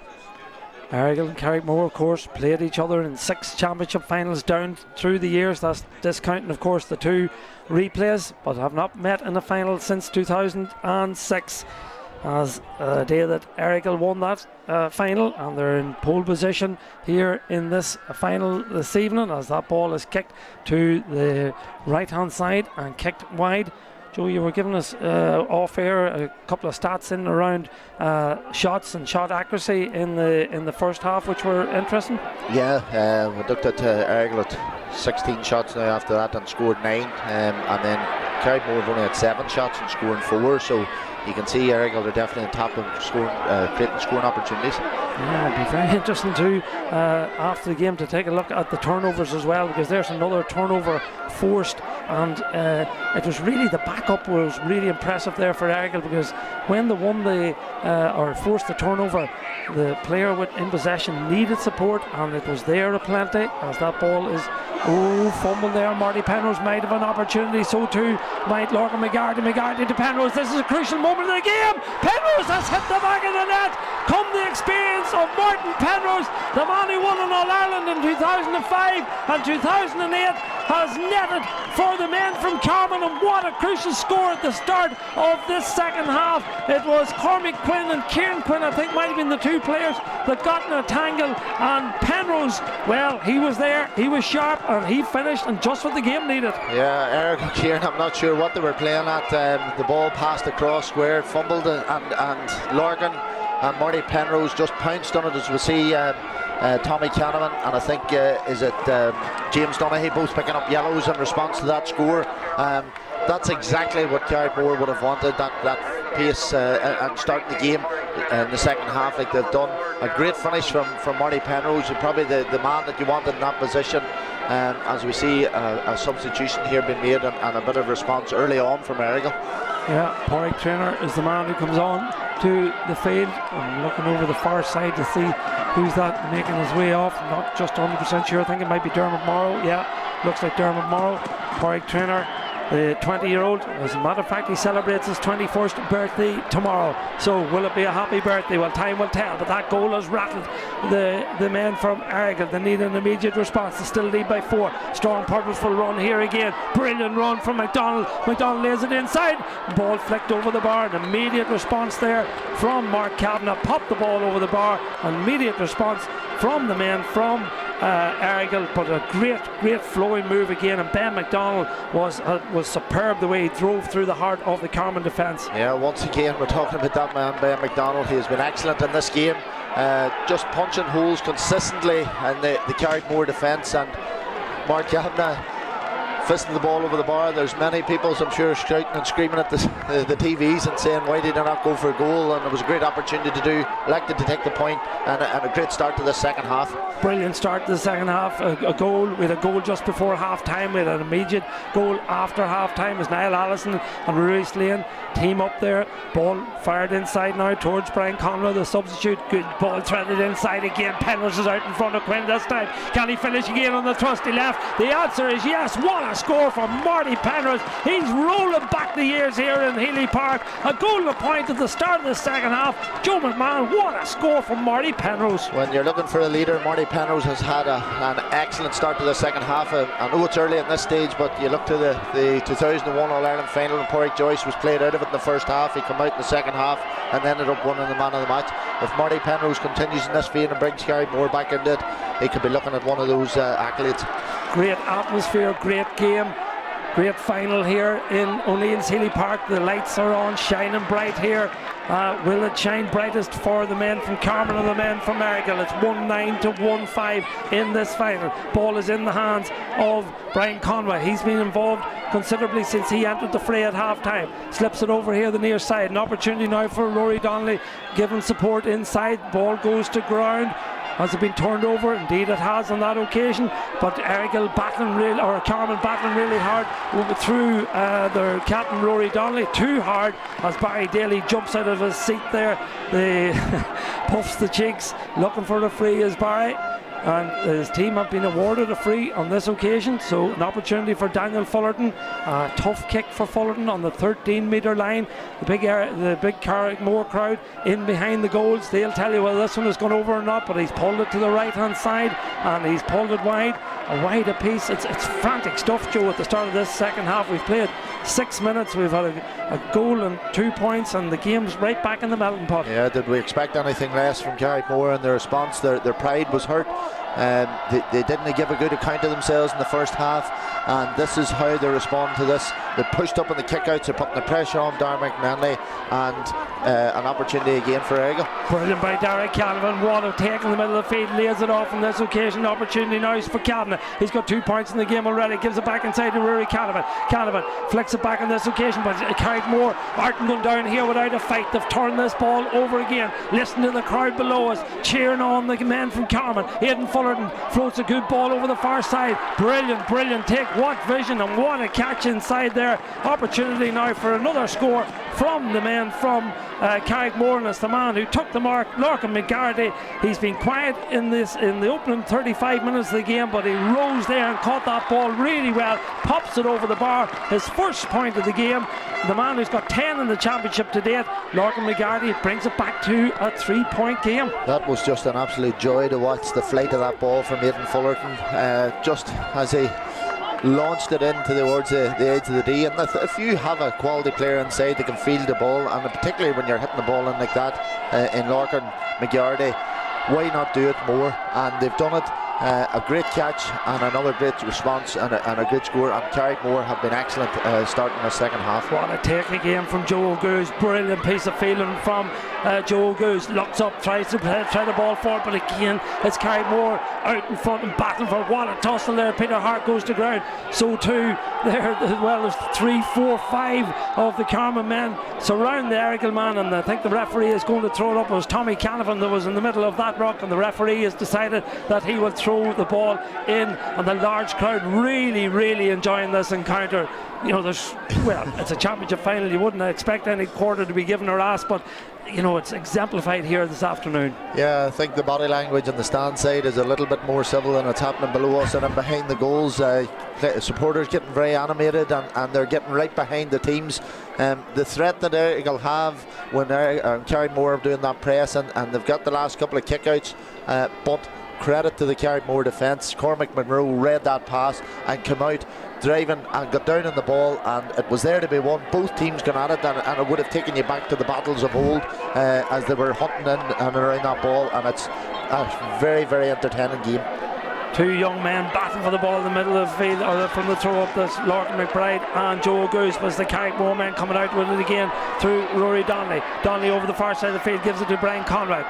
Errigal and Carrickmore, of course, played each other in 6 championship finals down through the years. That's discounting, of course, the 2 replays, but have not met in a final since 2006. As a day that Errigal won that final, and they're in pole position here in this final this evening, as that ball is kicked to the right hand side and kicked wide Joe, you were giving us off air a couple of stats in and around shots and shot accuracy in the first half, which were interesting. Yeah, we looked at Errigal at 16 shots now after that and scored 9, and then Carrickmore have only had 7 shots and scoring 4, so you can see Errigal are definitely on top of scoring, creating scoring opportunities. Yeah, it'll be very interesting too after the game to take a look at the turnovers as well, because there's another turnover forced, and it was really, the backup was really impressive there for Errigal, because when they won or forced the turnover, the player in possession needed support, and it was there aplenty as that ball is fumble there. Marty Penrose might have an opportunity, so too might Lorcan McGarty to Penrose. This is a crucial moment of the game. Penrose has hit the back of the net. Come the experience of Martin Penrose, the man who won in All-Ireland in 2005 and 2008, has netted for the men from Carman, and what a crucial score at the start of this second half. It was Cormac Quinn and Kieran Quinn, I think, might have been the two players that got in a tangle, and Penrose, well, he was there, he was sharp, and he finished, and just what the game needed. Yeah, Errigal Ciaran, I'm not sure what they were playing at. The ball passed across square, fumbled, and Lorcan and Marty Penrose just pounced on it, as we see Tommy Canavan and I think is it James Donaghy both picking up yellows in response to that score. That's exactly what Carrickmore would have wanted, that pace and starting the game in the second half like they've done. A great finish from Marty Penrose, probably the man that you wanted in that position. As we see a substitution here being made and a bit of response early on from Errigal. Yeah, Porrick Trainer is the man who comes on to the field. I'm looking over the far side to see who's that making his way off. I'm not just 100% sure. I think it might be Dermot Morrow. Yeah, looks like Dermot Morrow. Porrick Trainer, the 20-year-old, as a matter of fact, he celebrates his 21st birthday tomorrow. So will it be a happy birthday? Well, time will tell, but that goal has rattled the men from Errigal. They need an immediate response. They still lead by 4. Strong, purposeful run here again. Brilliant run from McDonald. McDonald lays it inside. Ball flicked over the bar. An immediate response there from Mark Kavanagh. Popped the ball over the bar. An immediate response from the men from Errigal, but a great flowing move again, and Ben McDonald was superb the way he drove through the heart of the Carman defence. Yeah, once again we're talking about that man Ben McDonald. He has been excellent in this game, just punching holes consistently in the Carrickmore defence, and Mark Kavanagh fisting the ball over the bar. There's many people, I'm sure, shouting and screaming at the TVs and saying, why did he not go for a goal? And it was a great opportunity to do. Elected to take the point, and a great start to the second half. Brilliant start to the second half. A goal, with a goal just before half time, with an immediate goal after half time as Niall Allison and Ruiz Lane team up there. Ball fired inside now towards Brian Conroy, the substitute. Good ball threaded inside again. Penrose is out in front of Quinn this time. Can he finish again on the thrusty left? The answer is yes. What a score from Marty Penrose. He's rolling back the years here in Healy Park. A goal and a point at the start of the second half. Joe McMahon, what a score from Marty Penrose. When you're looking for a leader, Marty Penrose has had an excellent start to the second half. I know it's early at this stage, but you look to the 2001 All-Ireland final, and Porrick Joyce was played out of it in the first half. He came out in the second half and ended up winning the man of the match. If Marty Penrose continues in this vein and brings Carrickmore back into it, he could be looking at one of those accolades. Great atmosphere, great game, great final here in O'Neill's Healy Park. The lights are on, shining bright here. Will it shine brightest for the men from Carman and the men from Errigal? It's 1-9 to 1-5 in this final. Ball is in the hands of Brian Conway. He's been involved considerably since he entered the fray at half time. Slips it over here the near side. An opportunity now for Rory Donnelly, giving support inside. Ball goes to ground. Has it been turned over? Indeed it has on that occasion, but Errigal battling Carman battling really hard through their captain Rory Donnelly, too hard as Barry Daly jumps out of his seat there. They puffs the cheeks, looking for the free is Barry, and his team have been awarded a free on this occasion, so an opportunity for Daniel Fullerton. A tough kick for Fullerton on the 13-metre line. The big Carrickmore crowd in behind the goals, they'll tell you whether this one has gone over or not, but he's pulled it to the right hand side and he's pulled it wide, a wide apiece. It's frantic stuff, Joe, at the start of this second half. We've played 6 minutes, we've had a goal and 2 points, and the game's right back in the melting pot. Yeah, did we expect anything less from Carrickmore in their response? Their pride was hurt. They didn't give a good account of themselves in the first half, and this is how they respond to this. They pushed up on the kickouts, they're putting the pressure on Darren McManley, and an opportunity again for Errigal. Brilliant by Derek Calvin. What a take in the middle of the field, lays it off on this occasion. Opportunity now is for Calvin. He's got 2 points in the game already, gives it back inside to Rory Calvin. Calvin flicks it back on this occasion, but Carrickmore aren't going down here without a fight. They've turned this ball over again. Listen to the crowd below us cheering on the men from Carman. Aidan Fullerton floats a good ball over the far side. Brilliant take. What vision and what a catch inside there. Opportunity now for another score from the men from Carrickmore, and it's the man who took the mark, Lorcan McGarty. He's been quiet in the opening 35 minutes of the game, but he rose there and caught that ball really well, pops it over the bar, his first point of the game. The man who's got 10 in the championship to date, Lorcan McGarty, brings it back to a 3-point game. That was just an absolute joy to watch the flight of that ball from Aidan Fullerton, just as he launched it in towards the edge of the D. And if you have a quality player inside that can field the ball, and particularly when you're hitting the ball in like that, in Lorcan McGarty, why not do it more? And they've done it. A great catch and another great response and a good score, and Carrickmore have been excellent starting the second half. What a take again from Joe Goose. Brilliant piece of fielding from Joe Goose. Looks up, tries to try the ball forward, but again it's Carrickmore out in front and battling for it. What a tussle there. Peter Hart goes to ground. So too there as well as 3, 4, 5 of the Carman men surround the Errigal man, and I think the referee is going to throw it up. It was Tommy Canavan that was in the middle of that rock, and the referee has decided that he will throw the ball in, and the large crowd really enjoying this encounter. You know, it's a championship final. You wouldn't expect any quarter to be given a rest, but you know, it's exemplified here this afternoon. Yeah, I think the body language on the stand side is a little bit more civil than it's happening below us, and behind the goals, supporters getting very animated, and they're getting right behind the teams. The threat that Errigal have when Carrickmore are doing that press, and they've got the last couple of kickouts, but credit to the Carrickmore defence. Cormac Monroe read that pass and came out driving and got down on the ball, and it was there to be won. Both teams got at it, and it would have taken you back to the battles of old as they were hunting in and around that ball, and it's a very entertaining game. Two young men battling for the ball in the middle of the field, or from the throw up. This Lorcan McBride and Joe Goose, was the Carrickmore men coming out with it again through Rory Donnelly. Donnelly over the far side of the field gives it to Brian Conway.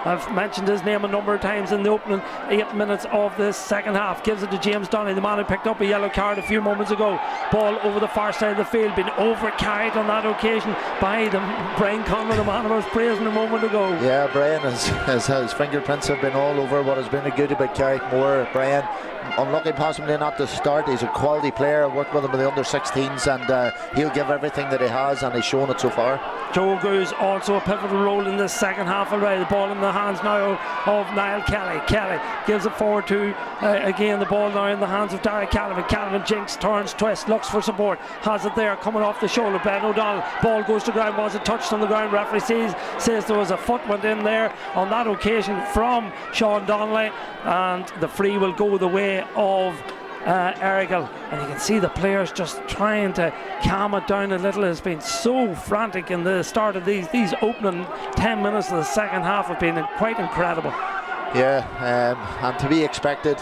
I've mentioned his name a number of times in the opening 8 minutes of this second half. Gives it to James Donnelly, the man who picked up a yellow card a few moments ago. Ball over the far side of the field, been overcarried on that occasion by Brian Conway, the man I was praising a moment ago. Yeah, Brian his fingerprints have been all over what has been a good about Carrickmore. Brian, unlucky possibly not to start. He's a quality player. I worked with him in the under-16s, and he'll give everything that he has, and he's shown it so far. Joe Goose also a pivotal role in this second half already. The ball in the hands now of Niall Kelly. Kelly gives it forward to again the ball now in the hands of Derek Calvin. Calvin jinks, turns, twists, looks for support, has it there coming off the shoulder. Ben O'Donnell, ball goes to ground. Was it touched on the ground? Referee says there was a foot went in there on that occasion from Sean Donnelly, and the free will go the way of Errigal, and you can see the players just trying to calm it down a little. It's been so frantic in the start of these opening 10 minutes of the second half have been quite incredible. Yeah, and to be expected,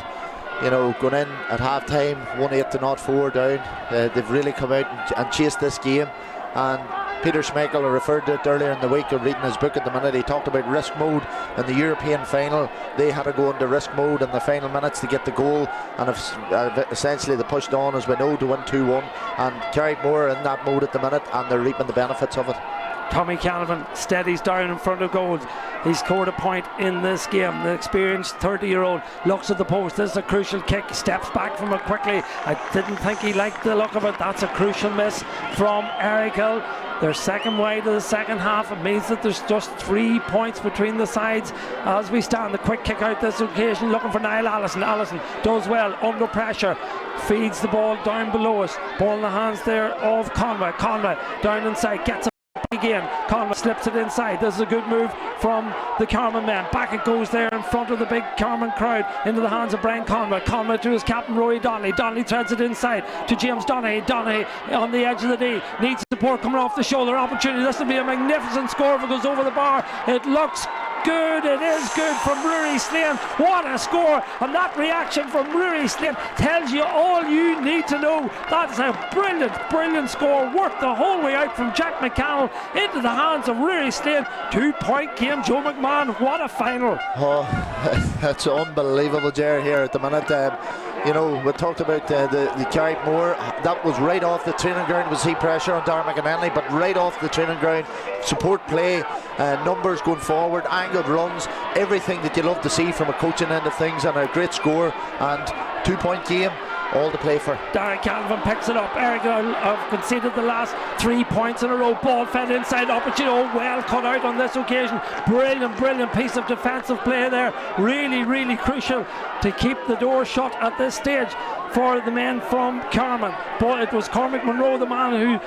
you know, going in at half time 1-8 to 0-4 down. They've really come out and chased this game, and Peter Schmeichel referred to it earlier in the week, reading his book at the minute. He talked about risk mode in the European final. They had to go into risk mode in the final minutes to get the goal, and essentially they pushed on, as we know, to win 2-1, and Carrickmore are in that mode at the minute, and they're reaping the benefits of it. Tommy Canavan steadies down in front of goal. He scored a point in this game. The experienced 30-year-old looks at the post. This is a crucial kick. He steps back from it quickly. I didn't think he liked the look of it. That's a crucial miss from Errigal. They're second wide of the second half. It means that there's just 3 points between the sides as we stand. The quick kick out this occasion, looking for Niall Allison. Allison does well under pressure, feeds the ball down below us. Ball in the hands there of Conway. Conway down inside, gets it again. Conway slips it inside. This is a good move from the Carman men. Back it goes there in front of the big Carman crowd into the hands of Brian Conway. Conway to his captain Rory Donnelly. Donnelly threads it inside to James Donaghy. Donaghy on the edge of the D, needs support coming off the shoulder. Opportunity. This will be a magnificent score if it goes over the bar. It looks good? It is good from Rory Slane. What a score! And that reaction from Rory Slane tells you all you need to know. That's a brilliant score. Worked the whole way out from Jack McCannell into the hands of Rory Slane. 2-point game, Joe McMahon. What a final! Oh, that's unbelievable, Jerry, here at the minute. You know, we talked about the Carrickmore. That was right off the training ground. We see pressure on Darren McAnally, but right off the training ground, support play, numbers going forward, angled runs, everything that you love to see from a coaching end of things, and a great score and 2-point game. All to play for. Darren Calvin picks it up. Errigal have conceded the last 3 points in a row. Ball fed inside. Opportunity. Oh, well cut out on this occasion. Brilliant piece of defensive play there. Really crucial to keep the door shut at this stage for the men from Carman. But it was Cormac Monroe, the man who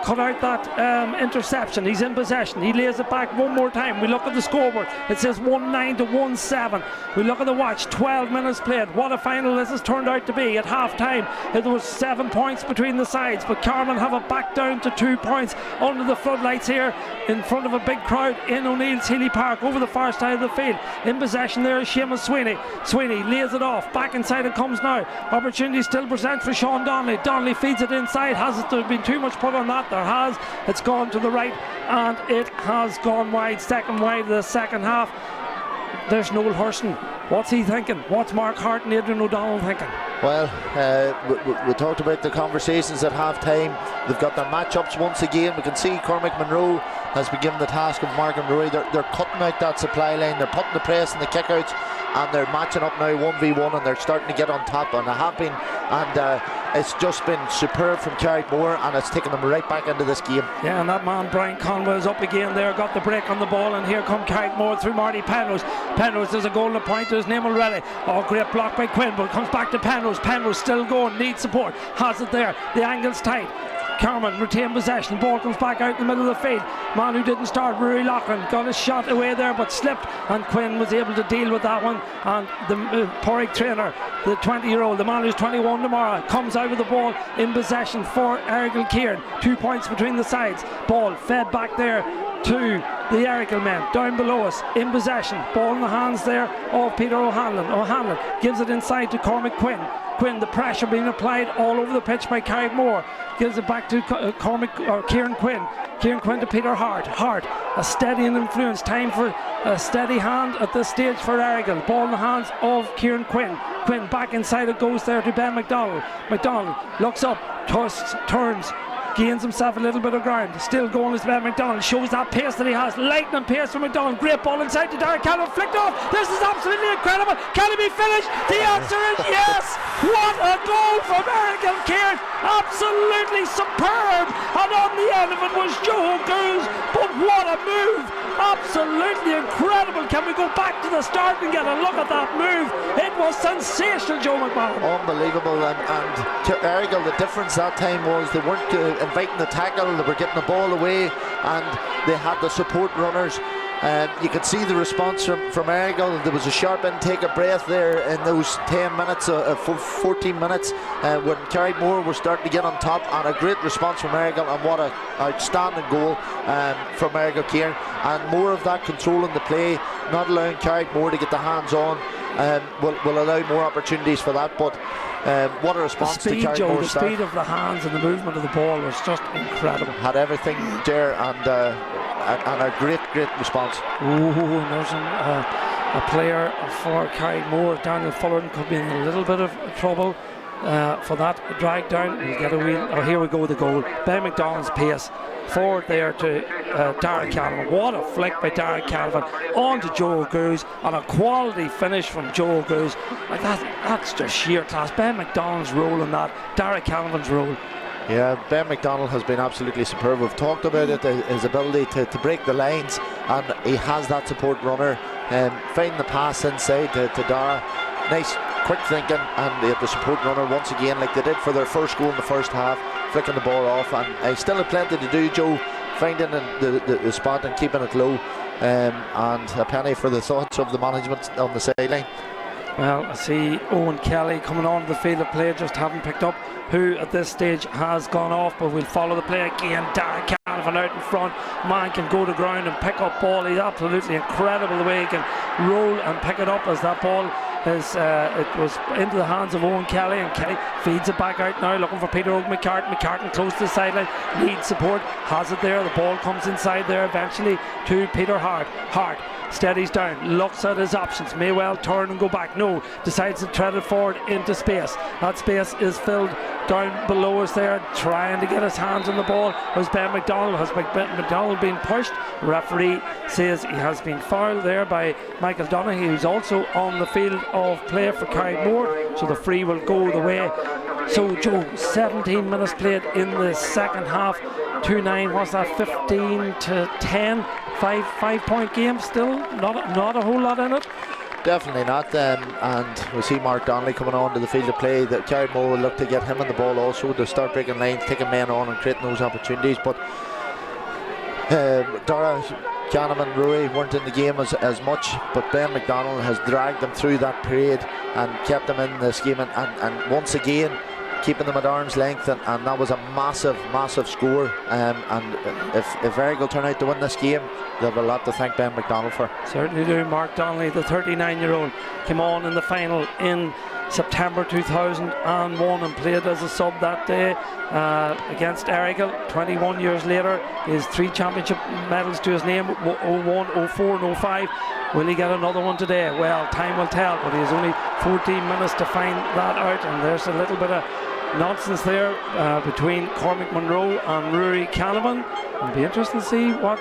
cut out that interception. He's in possession. He lays it back one more time. We look at the scoreboard. It says 1-9 to 1-7. We look at the watch. 12 minutes played. What a final this has turned out to be. At half time it was 7 points between the sides, but Carman have it back down to 2 points under the floodlights here in front of a big crowd in O'Neill's Healy Park over the far side of the field. In possession there is Seamus Sweeney lays it off. Back inside it comes now. Opportunity still present for Sean Donnelly. Donnelly feeds it inside. Has there been too much put on that? There has. It's gone to the right and it has gone wide. Second wide of the second half. There's Noel Hurston. What's he thinking? What's Mark Hart and Adrian O'Donnell thinking? Well, we talked about the conversations at half time. They've got their matchups once again. We can see Cormac Monroe has been given the task of Mark and Rory. They're cutting out that supply line. They're putting the press and the kickouts, and they're matching up now 1v1, and they're starting to get on top, and they have been, and it's just been superb from Carrickmore, and it's taken them right back into this game. Yeah, and that man Brian Conway is up again there, got the break on the ball, and here come Carrickmore through Marty Penrose. There's a golden point to his name already. Oh, great block by Quinn, but it comes back to Penrose still going, needs support, has it there, the angle's tight. Carman retain possession, ball comes back out in the middle of the field. Man who didn't start, Rory Loughlin, got his shot away there but slipped, and Quinn was able to deal with that one. And the Porrick trainer, the 20-year-old, the man who's 21 tomorrow, comes out with the ball in possession for Errigal Ciaran. 2 points between the sides. Ball fed back there to the Errigal men down below us in possession. Ball in the hands there of Peter O'Hanlon gives it inside to Cormac Quinn. The pressure being applied all over the pitch by Carrickmore, gives it back to Kieran Quinn. Kieran Quinn to Peter Hart. A steady and influence. Time for a steady hand at this stage for Errigal. Ball in the hands of Kieran Quinn. Back inside it goes there to Ben McDonald. McDonald looks up, turns, gains himself a little bit of ground. Still going as Ben McDonald. Shows that pace that he has. Lightning pace from McDonald. Great ball inside to Darren Calvin. Flicked off. This is absolutely incredible. Can it be finished? The answer is yes. What a goal from Errigal Ciaran. Absolutely superb. And on the end of it was Joe Goose. But what a move. Absolutely incredible. Can we go back to the start and get a look at that move? It was sensational, Joe McMahon. Unbelievable. And to Errigal, the difference that time was they weren't inviting the tackle, they were getting the ball away, and they had the support runners. You could see the response from Errigal. There was a sharp intake of breath there in those 10 minutes, 14 minutes, when Carrickmore were starting to get on top, and a great response from Errigal, and what an outstanding goal from Errigal Ciaran. And more of that controlling the play, not allowing Carrickmore to get the hands on, will allow more opportunities for that. But what a response to Carrickmore. The speed of the hands and the movement of the ball was just incredible. Had everything there, and a great response. There's a player for Carrickmore, Daniel Fullerton, could be in a little bit of trouble for that drag down. We'll get a wheel. Oh, here we go, the goal. Ben McDonald's pace forward there to Darren Calvin. What a flick by Darren Calvin on to Joe Goose, and a quality finish from Joe Goose. Like that's just sheer class. Ben McDonald's role in that, Darren Calvin's role. Yeah, Ben McDonald has been absolutely superb. We've talked about it, his ability to break the lines, and he has that support runner. Finding the pass inside to Dara. Nice, quick thinking, and the support runner once again, like they did for their first goal in the first half, flicking the ball off. And I still have plenty to do, Joe, finding the spot and keeping it low. And a penny for the thoughts of the management on the sideline. Well, I see Owen Kelly coming on the field of play, just haven't picked up who at this stage has gone off, but we'll follow the play again. Darren Calvin Canavan out in front. Man can go to ground and pick up ball. He's absolutely incredible the way he can roll and pick it up as that ball is it was into the hands of Owen Kelly, and Kelly feeds it back out now looking for Peter McCartan. McCartan close to the sideline, needs support, has it there. The ball comes inside there eventually to Peter Hart. Hart steadies down, looks at his options, may well turn and go back. No, decides to tread it forward into space. That space is filled down below us there, trying to get his hands on the ball. Was Ben McDonald. Has Ben McDonald been pushed? Referee says he has been fouled there by Michael Donaghy, who's also on the field of play for Carrickmore, so the free will go the way. So Joe, 17 minutes played in the second half. 2-9, what's that, 15-10, 5-point game still, not a whole lot in it. Definitely not, and we see Mark Donnelly coming on to the field of play. That Carri Moore will look to get him on the ball also, to start breaking lines, taking men on and creating those opportunities. But Dara, Canham and Rory weren't in the game as much, but Ben McDonald has dragged them through that period and kept them in this game, and once again keeping them at arm's length, and that was a massive score, and if Errigal turn out to win this game, they'll have a lot to thank Ben McDonald for. Certainly do. Mark Donnelly, the 39-year-old, came on in the final in September 2001 and played as a sub that day against Errigal. 21 years later, he has 3 championship medals to his name, 01, 04 and 05. Will he get another one today? Well, time will tell, but he has only 14 minutes to find that out, and there's a little bit of nonsense there between Cormac Monroe and Rory Canavan. It'll be interesting to see what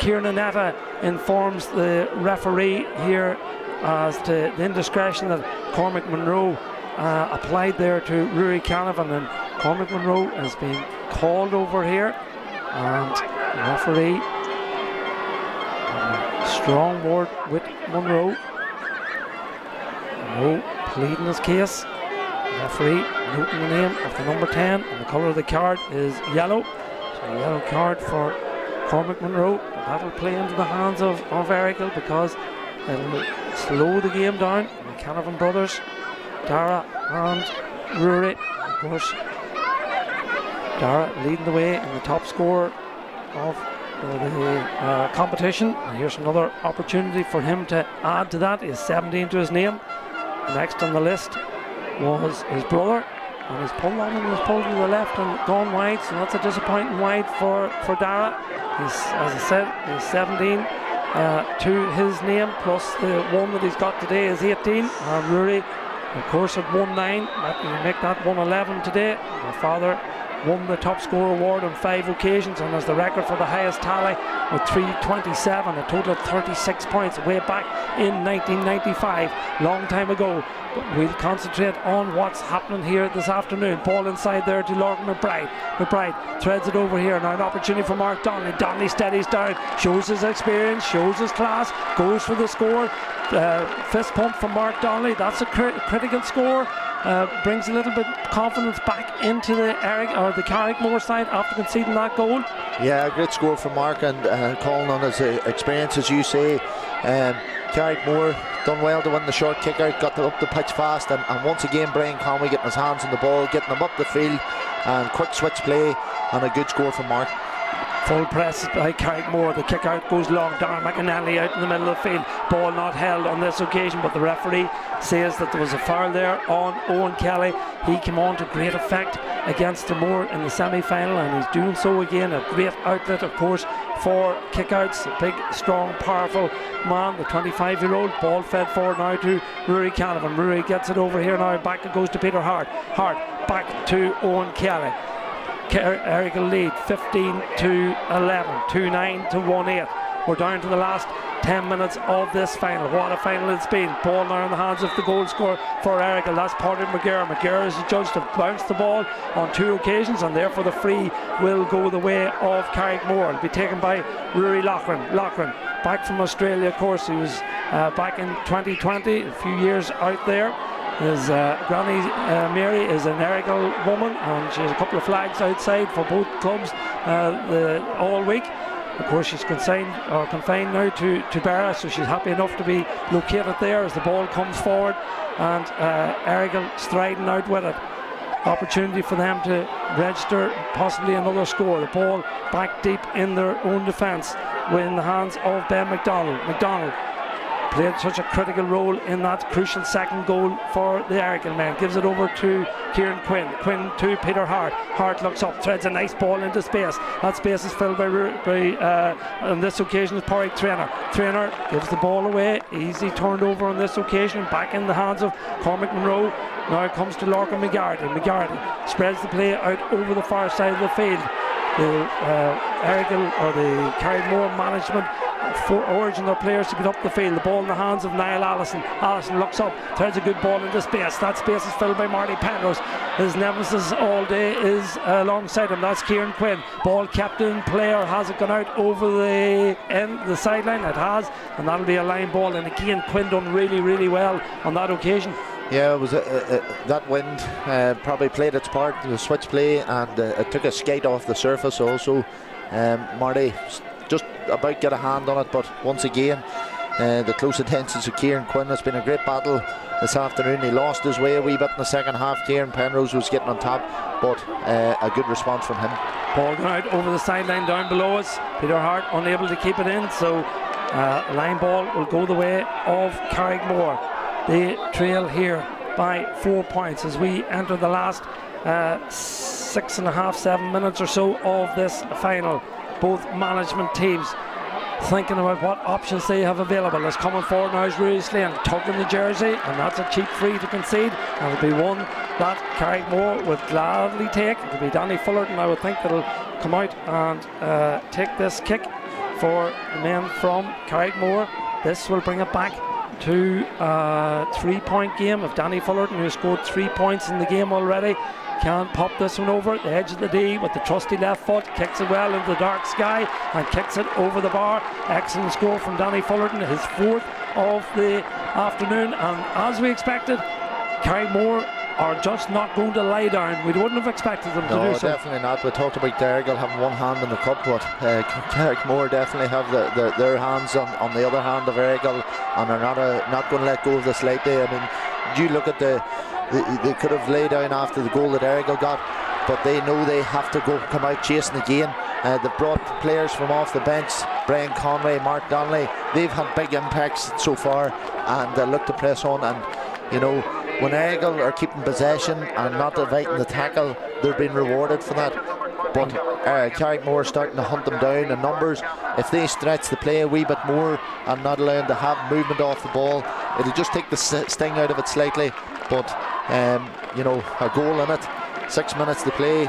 Ciaran Annetta informs the referee here as to the indiscretion that Cormac Monroe applied there to Rory Canavan, and Cormac Monroe has been called over here, and the referee strong word with Monroe. Monroe pleading his case. The referee noting the name of the number 10, and the colour of the card is yellow. So a yellow card for Cormac Monroe. But that'll play into the hands of Errigal, because it'll slow the game down. The Canavan brothers, Dara and Rory, of course. Dara leading the way in the top scorer of the competition. And here's another opportunity for him to add to that. He has 17 to his name. Next on the list was his brother, and he's pulled on him, he's pulled to the left and gone wide, so that's a disappointing wide for Dara. He's, as I said, he's 17 to his name, plus the one that he's got today is 18. And Rory, of course, at 1-9, that will make that 1-11 today. My father won the top scorer award on 5 occasions and has the record for the highest tally with 327, a total of 36 points way back in 1995, long time ago. But we'll concentrate on what's happening here this afternoon. Ball inside there to Lord McBride. McBride threads it over here. Now an opportunity for Mark Donnelly. Donnelly steadies down, shows his experience, shows his class, goes for the score. Fist pump from Mark Donnelly. That's a critical score. Brings a little bit of confidence back into the the Carrickmore side after conceding that goal. Yeah, great score from Mark, and calling on his experience, as you say. Carrickmore done well to win the short kick out, got up the pitch fast, and once again Brian Conway getting his hands on the ball, getting them up the field, and quick switch play, and a good score from Mark. Full press by Carrickmore. The kick out goes long. Darren McAnally out in the middle of the field. Ball not held on this occasion, but the referee says that there was a foul there on Owen Kelly. He came on to great effect against Moore in the semi-final, and he's doing so again. A great outlet, of course, for kickouts. A big, strong, powerful man, the 25-year-old. Ball fed forward now to Rory Canavan. Rory gets it over here now. Back it goes to Peter Hart. Hart back to Owen Kelly. Errigal lead 15-11, 2-9 to 1-8. We're down to the last 10 minutes of this final. What a final it's been. Ball now in the hands of the goal scorer for Errigal. That's Porter McGurr. McGurr is adjudged to bounce the ball on 2 occasions, and therefore the free will go the way of Carrickmore. It'll be taken by Rory Loughran. Loughran, back from Australia, of course. He was back in 2020, a few years out there. His granny Mary is an Errigal woman, and she has a couple of flags outside for both clubs all week. Of course, she's confined now to Barra, so she's happy enough to be located there as the ball comes forward, and Errigal striding out with it. opportunity for them to register possibly another score. The ball back deep in their own defence in the hands of Ben McDonald. McDonald played such a critical role in that crucial second goal for the Errigal men. Gives it over to Kieran Quinn. Quinn to Peter Hart. Hart looks up, threads a nice ball into space. That space is filled by on this occasion is Pádraig Traynor. Traynor gives the ball away, easily turned over on this occasion, back in the hands of Cormac Monroe. Now it comes to Lorcan McGarty. McGarty spreads the play out over the far side of the field. The Errigal or the Carrickmore management urging their players to get up the field. The ball in the hands of Niall Allison. Allison looks up, threads a good ball into space. That space is filled by Marty Penrose. His nemesis all day is alongside him. That's Kieran Quinn. Ball kept in play, or has it gone out over the sideline? It has, and that'll be a line ball. And again, Quinn done really well on that occasion. Yeah, it was that wind probably played its part. The switch play, and it took a skate off the surface also. Marty just about get a hand on it, but once again the close attentions of Kieran Quinn. It's been a great battle this afternoon. He lost his way a wee bit in the second half. Kieran Penrose was getting on top, but a good response from him. Ball going out over the sideline down below us. Peter Hart unable to keep it in, so line ball will go the way of Carrickmore. They trail here by 4 points as we enter the last 6.5-7 minutes or so of this final. Both management teams thinking about what options they have available. As coming forward now is Rory Slane, tugging the jersey, and that's a cheap free to concede, and it'll be one that Carrickmore would gladly take. It'll be Danny Fullerton, I would think, that'll come out and take this kick for the men from Carrickmore. This will bring it back to a 3-point game. If Danny Fullerton, who scored 3 points in the game already, can pop this one over the edge of the D with the trusty left foot, kicks it well into the dark sky and kicks it over the bar. Excellent score from Danny Fullerton, his 4th of the afternoon, and as we expected, Carrickmore are just not going to lie down. We wouldn't have expected them to do so. No, definitely not. We talked about Errigal having one hand in the cup, but Carrickmore definitely have their hands on the other hand of Errigal, and are not going to let go of this lightly. I mean, you look at they could have laid down after the goal that Errigal got, but they know they have to come out chasing again. They've brought players from off the bench, Brian Conway, Mark Donnelly. They've had big impacts so far, and they look to press on. And you know, when Errigal are keeping possession and not inviting the tackle, they're being rewarded for that. But Carrickmore starting to hunt them down in numbers. If they stretch the play a wee bit more and not allowing to have movement off the ball, it'll just take the sting out of it slightly. But you know, a goal in it, 6 minutes to play.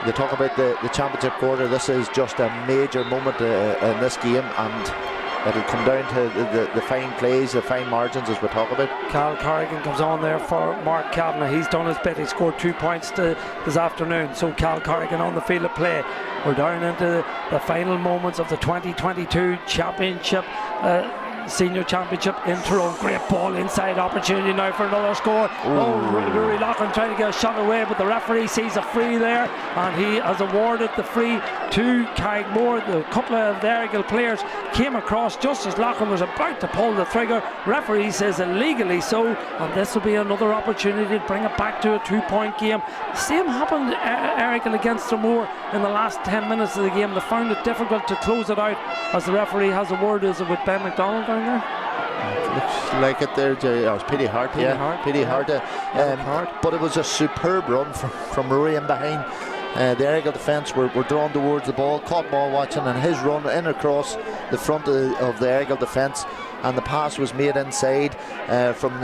They talk about the championship quarter. This is just a major moment in this game, and it'll come down to the fine plays, the fine margins, as we talk about. Cal Corrigan comes on there for Mark Kavanagh. He's done his bit. He scored 2 points this afternoon. So Cal Corrigan on the field of play. We're down into the final moments of the 2022 championship. Senior Championship in Tyrone. Great ball inside, opportunity now for another score. Rory Loughlin trying to get a shot away, but the referee sees a free there, and he has awarded the free to Carrickmore. The couple of the Errigal players came across just as Loughlin was about to pull the trigger. Referee says illegally so, and this will be another opportunity to bring it back to a 2-point game. Same happened Errigal against Tyrone in the last 10 minutes of the game. They found it difficult to close it out, as the referee has a word. Is it with Ben McDonald down there? Looks like it there, Jerry. Oh, it's Petey Hart. Petey Hart. But it was a superb run from Rory in behind. The Errigal defence were drawn towards the ball, caught ball watching, and his run in across the front of the Errigal defence, and the pass was made inside from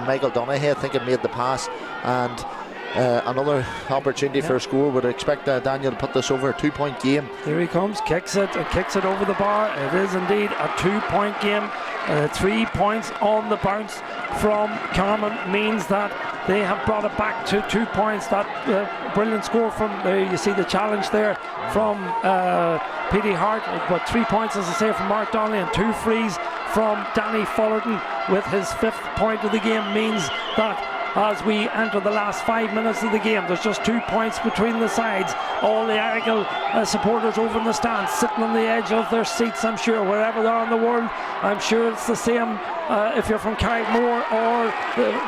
Michael Donaghy. I think it made the pass, and another opportunity for a score. Would expect Daniel to put this over a 2-point game. Here he comes, kicks it over the bar. It is indeed a 2-point game. 3 points on the bounce from Carman means that they have brought it back to 2 points. That brilliant score from you see the challenge there from Petey Hart, but 3 points, as I say, from Mark Donnelly, and 2 frees from Danny Fullerton with his 5th point of the game means that as we enter the last 5 minutes of the game. There's just 2 points between the sides. All the Errigal supporters over in the stands, sitting on the edge of their seats, I'm sure, wherever they are in the world. I'm sure it's the same if you're from Carrickmore or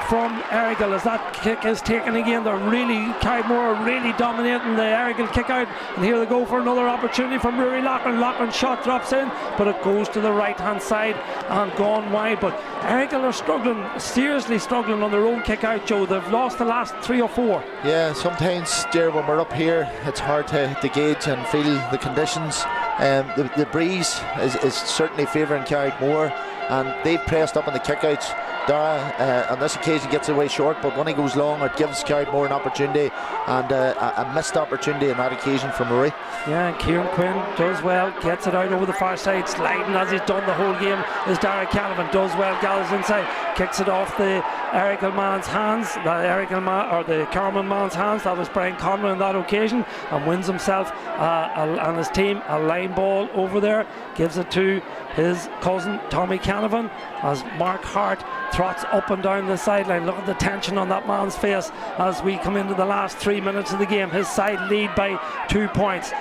from Errigal, as that kick is taken again. Carrickmore are really dominating the Errigal kick out, and here they go for another opportunity from Rory Loughlin. Loughlin's shot drops in, but it goes to the right hand side and gone wide. But Errigal are struggling, seriously struggling on their own kick out, Joe. They've lost the last 3 or 4. Yeah, sometimes, Ger, when we're up here, it's hard to gauge and feel the conditions. The breeze is certainly favouring Carrickmore, and they've pressed up on the kickouts. Dara on this occasion gets away short, but when he goes long, it gives Carrickmore an opportunity, and a missed opportunity on that occasion from Murray. Yeah, Kieran Quinn does well, gets it out over the far side, sliding as he's done the whole game is Dara Canavan, does well, gathers inside, kicks it off the Errigal man's hands, the Carman man's hands. That was Brian Conway on that occasion, and wins himself and his team a line ball over there, gives it to his cousin Tommy Canavan as Mark Hart trots up and down the sideline. Look at the tension on that man's face as we come into the last 3 minutes of the game. His side lead by 2 points.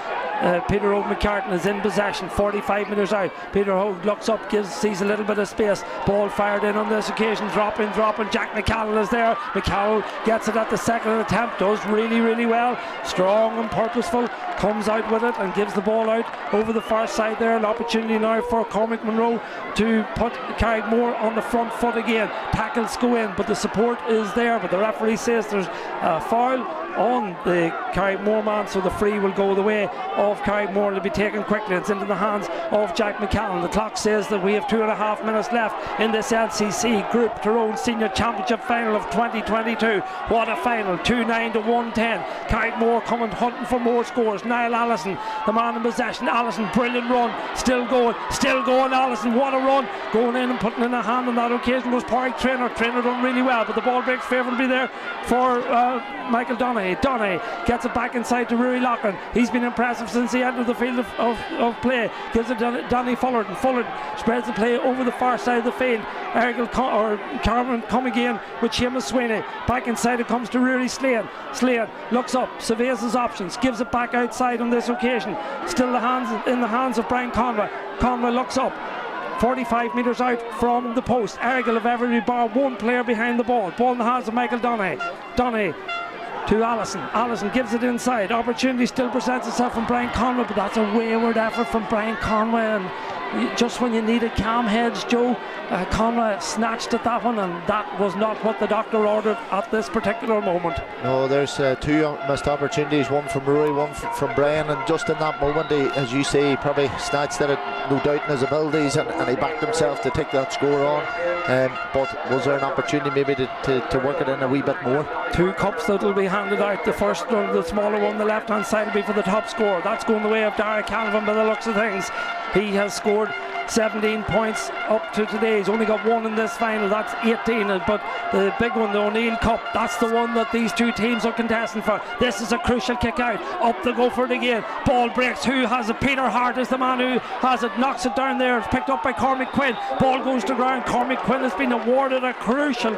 Peter Hogue McCartan is in possession, 45 metres out. Peter Hogue looks up, sees a little bit of space. Ball fired in on this occasion, dropping. Jack McCallum is there. McCallum gets it at the second attempt, does really well. Strong and purposeful, comes out with it and gives the ball out over the far side there. An opportunity now for Cormac Monroe to put Carrickmore on the front foot again. Tackles go in, but the support is there. But the referee says there's a foul on the Carrickmore man, so the free will go the way of Carrickmore. It'll be taken quickly. It's into the hands of Jack McCallum. The clock says that we have 2.5 minutes left in this LCC Group Tyrone Senior Championship final of 2022. What a final, 2-9 to 110. Carrickmore coming hunting for more scores. Niall Allison, the man in possession. Allison, brilliant run, still going Allison, what a run, going in and putting in a hand on that occasion was Pádraig Traynor done really well, but the ball breaks favourably there for Michael Donaghy gets it back inside to Rory Loughlin. He's been impressive since he entered the field of play. Gives it to Danny Fullerton. Fullerton spreads the play over the far side of the field. Carman come again with Seamus Sweeney. Back inside it comes to Rory Slane. Slane looks up, surveys his options, gives it back outside on this occasion. Still in the hands of Brian Conway. Conway looks up, 45 metres out from the post. Errigal have every bar one player behind the ball. Ball in the hands of Michael Donaghy to Allison gives it inside. Opportunity still presents itself from Brian Conway, but that's a wayward effort from Brian Conway, and just when you needed calm heads, Joe, Conway snatched at that one, and that was not what the doctor ordered at this particular moment. No, there's 2 missed opportunities, one from Rory, one from Brian, and just in that moment, as you say, he probably snatched at it, no doubt in his abilities, and he backed himself to take that score on. But was there an opportunity maybe to work it in a wee bit more? 2 cups that will be handed out. The first one, the smaller one, the left hand side, will be for the top scorer. That's going the way of Dara Canavan by the looks of things. He has scored 17 points up to today. He's only got 1 in this final, that's 18. But the big one, the O'Neill Cup, that's the one that these 2 teams are contesting for. This is a crucial kick out. Up they go for it again. Ball breaks. Who has it? Peter Hart is the man who has it. Knocks it down there. It's picked up by Cormac Quinn. Ball goes to ground. Cormac Quinn has been awarded a crucial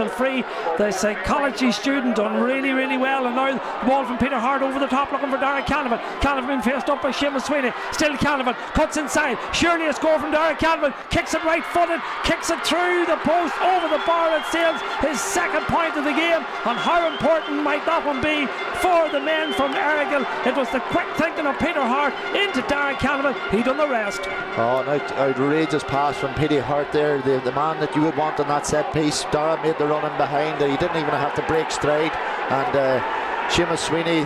free. The psychology student done really well. And now the ball from Peter Hart over the top looking for Dara Canavan. Canavan being faced up by Seamus Sweeney. Still Canavan. Cuts inside. Surely a score from Dara Canavan. Kicks it right footed. Kicks it through the post over the bar. It sails his second point of the game. And how important might that one be for the men from Errigal? It was the quick thinking of Peter Hart into Dara Canavan. He done the rest. Oh, an outrageous pass from Peter Hart there. The man that you would want on that set piece. Dara made the run in behind. He didn't even have to break stride. And Seamus Sweeney,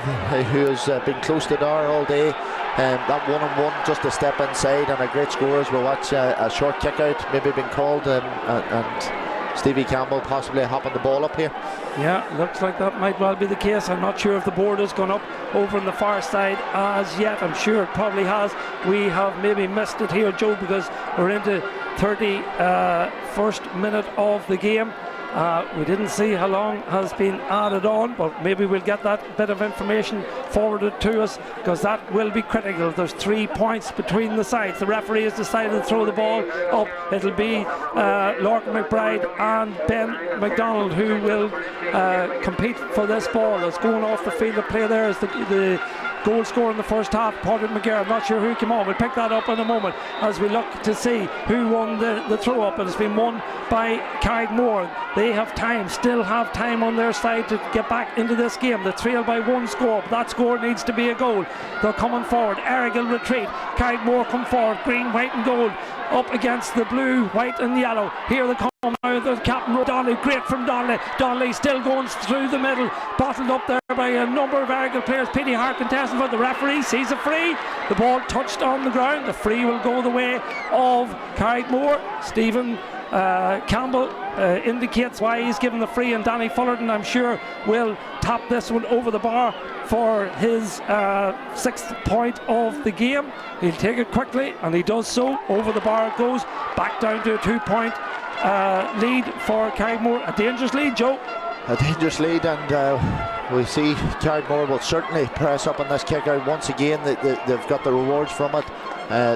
who has been close to Dara all day, that 1-on-1, just a step inside, and a great score as we watch a short kick out maybe been called, and Stevie Campbell possibly hopping the ball up here. Yeah, looks like that might well be the case. I'm not sure if the board has gone up over on the far side as yet. I'm sure it probably has. We have maybe missed it here, Joe, because we're into 31st minute of the game. We didn't see how long has been added on, but maybe we'll get that bit of information forwarded to us, because that will be critical. There's 3 points between the sides. The referee has decided to throw the ball up. It'll be Lorcan McBride and Ben McDonald who will compete for this ball. That's going off the field of play. There is the goal scorer in the first half, Padraig McGarry. I'm not sure who came on. We'll pick that up in a moment as we look to see who won the throw up. It's been won by Carrickmore. They have time, still have time on their side to get back into this game. They trail by 1 score, but that score needs to be a goal. They're coming forward. Errigal retreat. Carrickmore come forward. Green, white and gold up against the blue, white and yellow. Here they come now, the captain Donnelly, great from Donnelly. Donnelly still going through the middle, bottled up there by a number of Errigal players. Petey Hart contesting for the referee, sees a free. The ball touched on the ground. The free will go the way of Carrickmore. Stephen Campbell indicates why he's given the free, and Danny Fullerton, I'm sure, will tap this one over the bar for his 6th point of the game. He'll take it quickly, and he does so. Over the bar it goes, back down to a 2-point lead for Carrickmore. A dangerous lead, Joe. A dangerous lead, and we see Carrickmore will certainly press up on this kick out once again. They've got the rewards from it.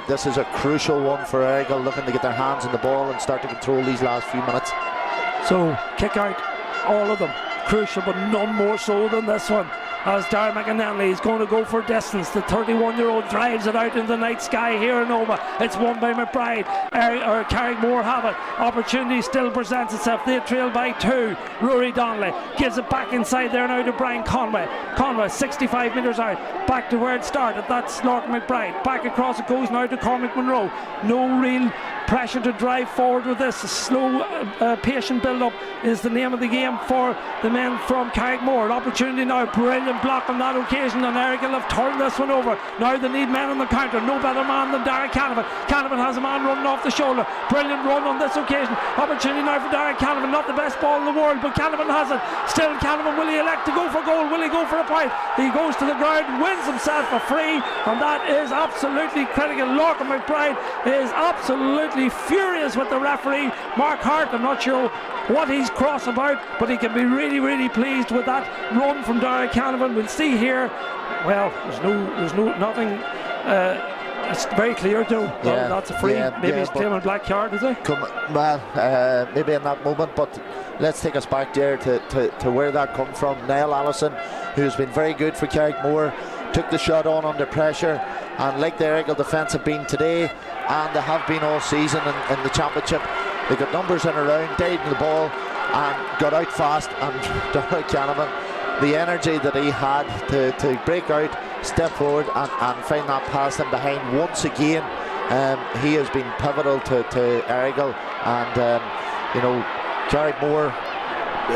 This is a crucial one for Errigal, looking to get their hands on the ball and start to control these last few minutes. So kick out, all of them crucial, but none more so than this one, as Darragh McAnally is going to go for distance. The 31-year-old drives it out into the night sky here in Oma. It's won by McBride. Carrickmore have it. Opportunity still presents itself. They trail by 2. Rory Donnelly gives it back inside there now to Brian Conway. Conway 65 metres out, back to where it started. That's Lorcan McBride. Back across it goes now to Cormac Monroe. No real pressure to drive forward with this. A slow, patient build-up is the name of the game for the men from Carrickmore. An opportunity now, brilliant block on that occasion, and Errigal have turned this one over. Now they need men on the counter. No better man than Darragh Canavan. Canavan has a man running off the shoulder. Brilliant run on this occasion. Opportunity now for Darragh Canavan. Not the best ball in the world, but Canavan has it. Still Canavan, will he elect to go for goal? Will he go for a point? He goes to the ground, wins himself a free, and that is absolutely critical. Lorcan McBride is absolutely furious with the referee, Mark Hart. I'm not sure what he's cross about, but he can be really pleased with that run from Darragh Canavan. We'll see here. Well, there's nothing. It's very clear, Joe. Yeah, that's a free. Maybe he's claiming black card, is he? Maybe in that moment, but let's take us back there to where that come from. Niall Allison, who's been very good for Carrickmore, took the shot on under pressure, and like the Errigal defence have been today, and they have been all season in the championship, they got numbers in around, died in the ball and got out fast. And Darragh Canavan, the energy that he had to break out, step forward and find that pass in behind once again, he has been pivotal to Errigal. And Carrickmore,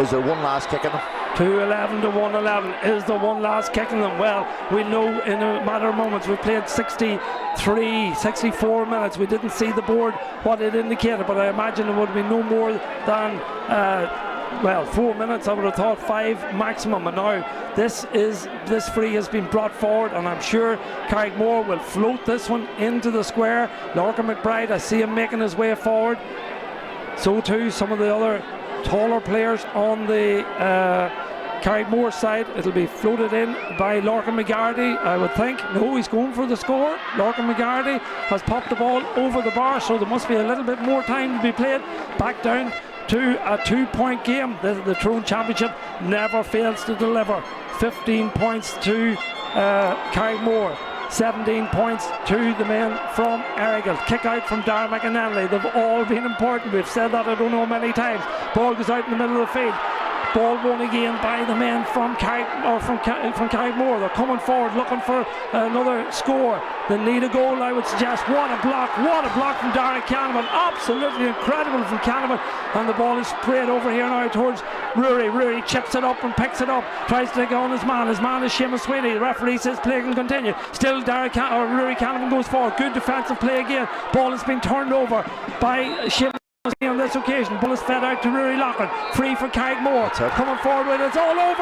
is there one last kick in them? 2-11 to 1-11 is the one last kicking them. Well, we know in a matter of moments. We've played 64 minutes. We didn't see the board what it indicated, but I imagine it would be no more than 4 minutes. I would have thought 5 maximum. And now this free has been brought forward, and I'm sure Carrickmore will float this one into the square. Lorcan McBride, I see him making his way forward. So too some of the other taller players on the Carrickmore side. It'll be floated in by Lorcan McGarty, I would think. No, he's going for the score. Lorcan McGarty has popped the ball over the bar, so there must be a little bit more time to be played. Back down to a 2-point game. The Tyrone Championship never fails to deliver. 15 points to Carrickmore. 17 points to the men from Errigal. Kick out from Darragh McAnally. They've all been important. We've said that I don't know many times. Ball goes out in the middle of the field. Ball won again by the men from Carrickmore. They're coming forward looking for another score. They need a goal, I would suggest. What a block from Darragh Canavan. Absolutely incredible from Canavan. And the ball is sprayed over here now towards Rory. Rory chips it up and picks it up. Tries to take on his man. His man is Seamus Sweeney. The referee says play can continue. Still Rory Canavan goes forward. Good defensive play again. Ball has been turned over by Seamus. on this occasion. Ball is fed out to Rory Loughlin. Free for Carrickmore. Coming forward with it. It's all over.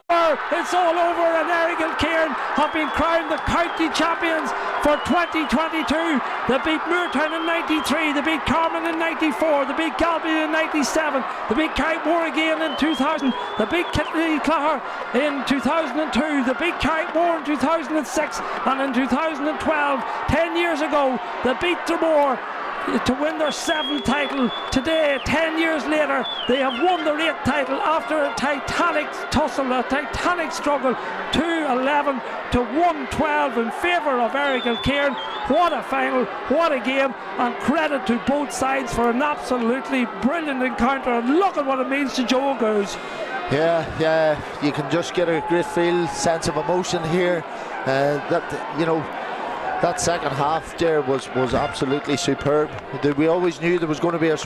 It's all over. And Errigal Ciaran have been crowned the county champions for 2022. They beat Moortown in 93. They beat Carman in 94. They beat Galway in 97. They beat Carrickmore again in 2000. They beat Kittley Clare in 2002. They beat Carrickmore in 2006. And in 2012, 10 years ago, they beat Dromore to win their 7th title. Today, 10 years later, they have won their 8th title after a titanic tussle, a titanic struggle, 2-11 to 1-12 in favour of Errigal Ciaran. What a final, what a game, and credit to both sides for an absolutely brilliant encounter. And look at what it means to Joe Goose. Yeah, you can just get a great sense of emotion here. That second half there was absolutely superb. We always knew there was going to be a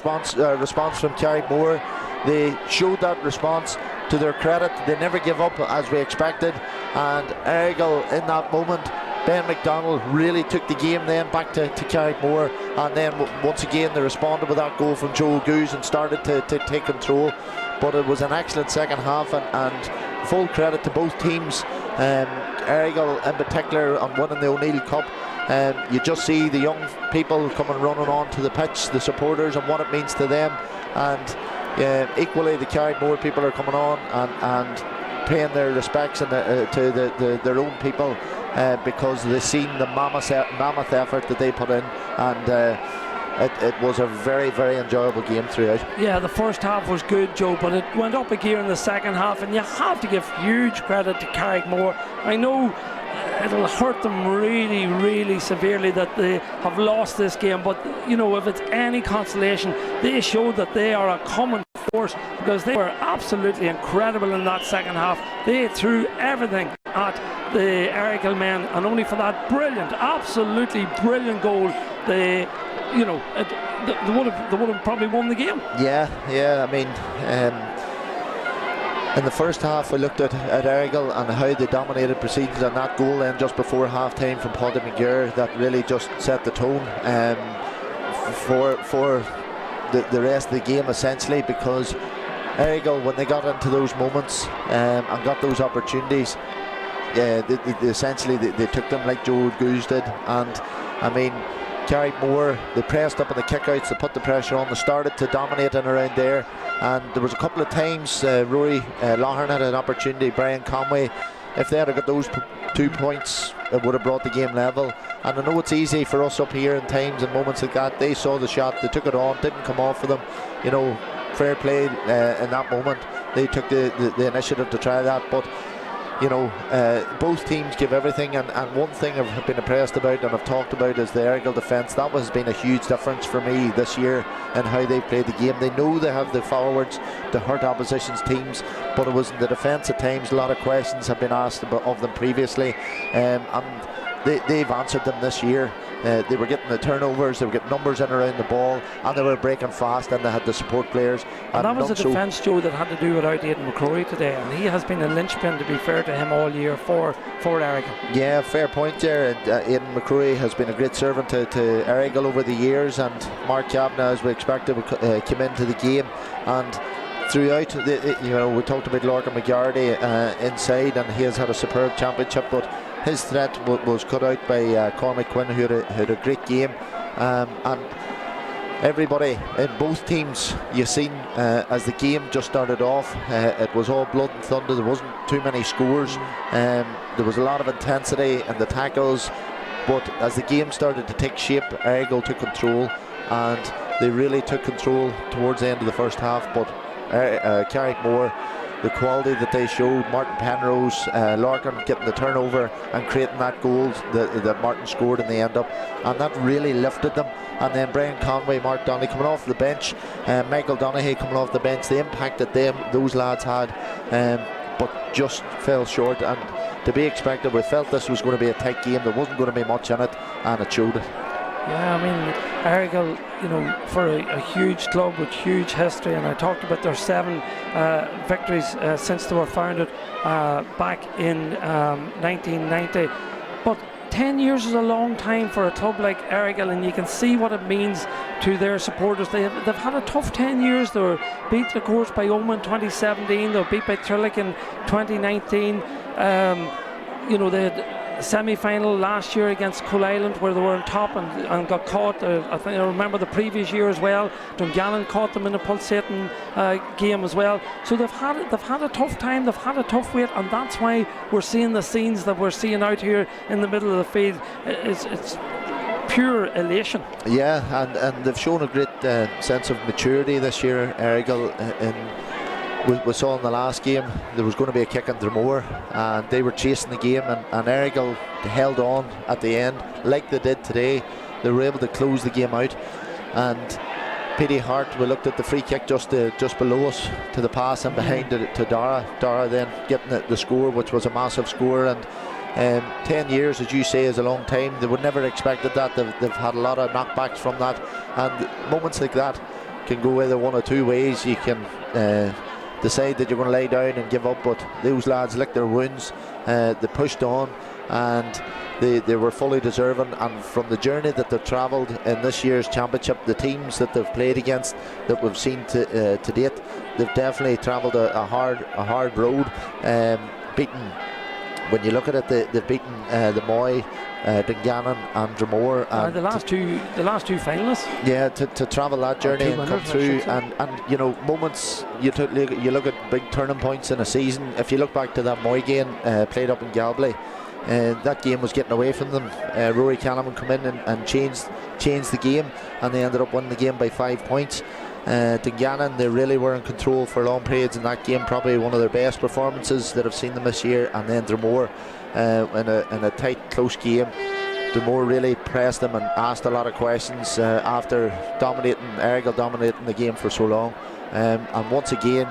response from Carrickmore. They showed that response. To their credit, they never give up as we expected. And Errigal, in that moment, Ben McDonald really took the game then back to Carrickmore. And then once again they responded with that goal from Joe Goose and started to take control. But it was an excellent second half, and full credit to both teams. Errigal in particular on winning the O'Neill Cup. You just see the young people coming running onto the pitch, the supporters, and what it means to them. And equally the Carrickmore people are coming on and paying their respects and to their own people, because they've seen the mammoth effort that they put in. And it was a very, very enjoyable game throughout. Yeah, the first half was good, Joe, but it went up a gear in the second half, and you have to give huge credit to Carrickmore. I know it'll hurt them really, really severely that they have lost this game, but you know, if it's any consolation, they showed that they are a common force, because they were absolutely incredible in that second half. They threw everything at the Errigal men, and only for that brilliant, absolutely brilliant goal, they would have probably won the game. Yeah. I mean, in the first half, we looked at Errigal and how they dominated proceedings, and that goal then just before half time from Paddy McGuire, that really just set the tone for the rest of the game, essentially, because Errigal, when they got into those moments and got those opportunities, they essentially took them like Joe Goose did. And I mean, Carrickmore, they pressed up in the kickouts, they put the pressure on, they started to dominate in around there, and there was a couple of times Rory Loughlin had an opportunity, Brian Conway, if they had got those 2 points, it would have brought the game level. And I know it's easy for us up here in times and moments like that. They saw the shot, they took it on, didn't come off for them, fair play in that moment. They took the initiative to try that, but both teams give everything, and one thing I've been impressed about and I've talked about is the Errigal defence. That has been a huge difference for me this year in how they played the game. They know they have the forwards to hurt opposition's teams, but it was in the defence at times. A lot of questions have been asked of them previously, and they've answered them this year. They were getting the turnovers, they were getting numbers in around the ball, and they were breaking fast, and they had the support players. And that was a defence, Joe, that had to do without Aidan McCrory today, and he has been a linchpin, to be fair to him, all year for Errigal. Yeah, fair point there. Aidan McCrory has been a great servant to Errigal over the years, and Mark Kavanagh, as we expected, came into the game. And throughout, we talked about Lorcan McGarty inside, and he has had a superb championship, but his threat was cut out by Cormac Quinn, who had a great game. And everybody in both teams, you've seen as the game just started off, it was all blood and thunder. There wasn't too many scores. There was a lot of intensity in the tackles, but as the game started to take shape, Errigal took control, and they really took control towards the end of the first half. But Carrickmore, the quality that they showed, Martin Penrose, Lorcan getting the turnover and creating that goal that Martin scored in the end up, and that really lifted them. And then Brian Conway, Mark Donnelly coming off the bench, Michael Donaghy coming off the bench, the impact that those lads had, but just fell short. And to be expected, we felt this was going to be a tight game, there wasn't going to be much in it, and it showed it. Yeah, I mean, Errigal, for a huge club with huge history, and I talked about their 7 victories since they were founded back in 1990. But 10 years is a long time for a club like Errigal, and you can see what it means to their supporters. They've had a tough 10 years. They were beat, of course, by Omagh in 2017. They were beat by Tyrone in 2019. They had semi-final last year against Cool Island where they were on top and got caught. I think I remember the previous year as well. Dungannon caught them in a pulsating game as well. So they've had a tough time. They've had a tough wait, and that's why we're seeing the scenes that we're seeing out here in the middle of the field. It's pure elation. Yeah, and they've shown a great sense of maturity this year, Errigal. We saw in the last game there was going to be a kick in Dromore, and they were chasing the game, and Errigal held on at the end like they did today. They were able to close the game out, and Petey Hart, we looked at the free kick just below us to the pass and behind it to Dara then getting the score, which was a massive score. And 10 years, as you say, is a long time. They would never have expected that. They've had a lot of knockbacks from that, and moments like that can go either one or two ways. You can decide that you're going to lay down and give up, but those lads licked their wounds. They pushed on, and they were fully deserving. And from the journey that they've travelled in this year's championship, the teams that they've played against that we've seen to date, they've definitely travelled a hard road. Beaten, when you look at it, they've beaten the Moy, Dungannon and Dromore, and the last two finalists. Yeah, to travel that journey and come through, and moments you look at big turning points in a season. If you look back to that Moy game played up in Galway, that game was getting away from them. Rory Canavan come in and changed the game, and they ended up winning the game by 5 points. Dungannon, they really were in control for long periods in that game, probably one of their best performances that I've seen them this year. And then Dromore, in a tight, close game, Dromore really pressed them and asked a lot of questions after Errigal dominating the game for so long. And once again,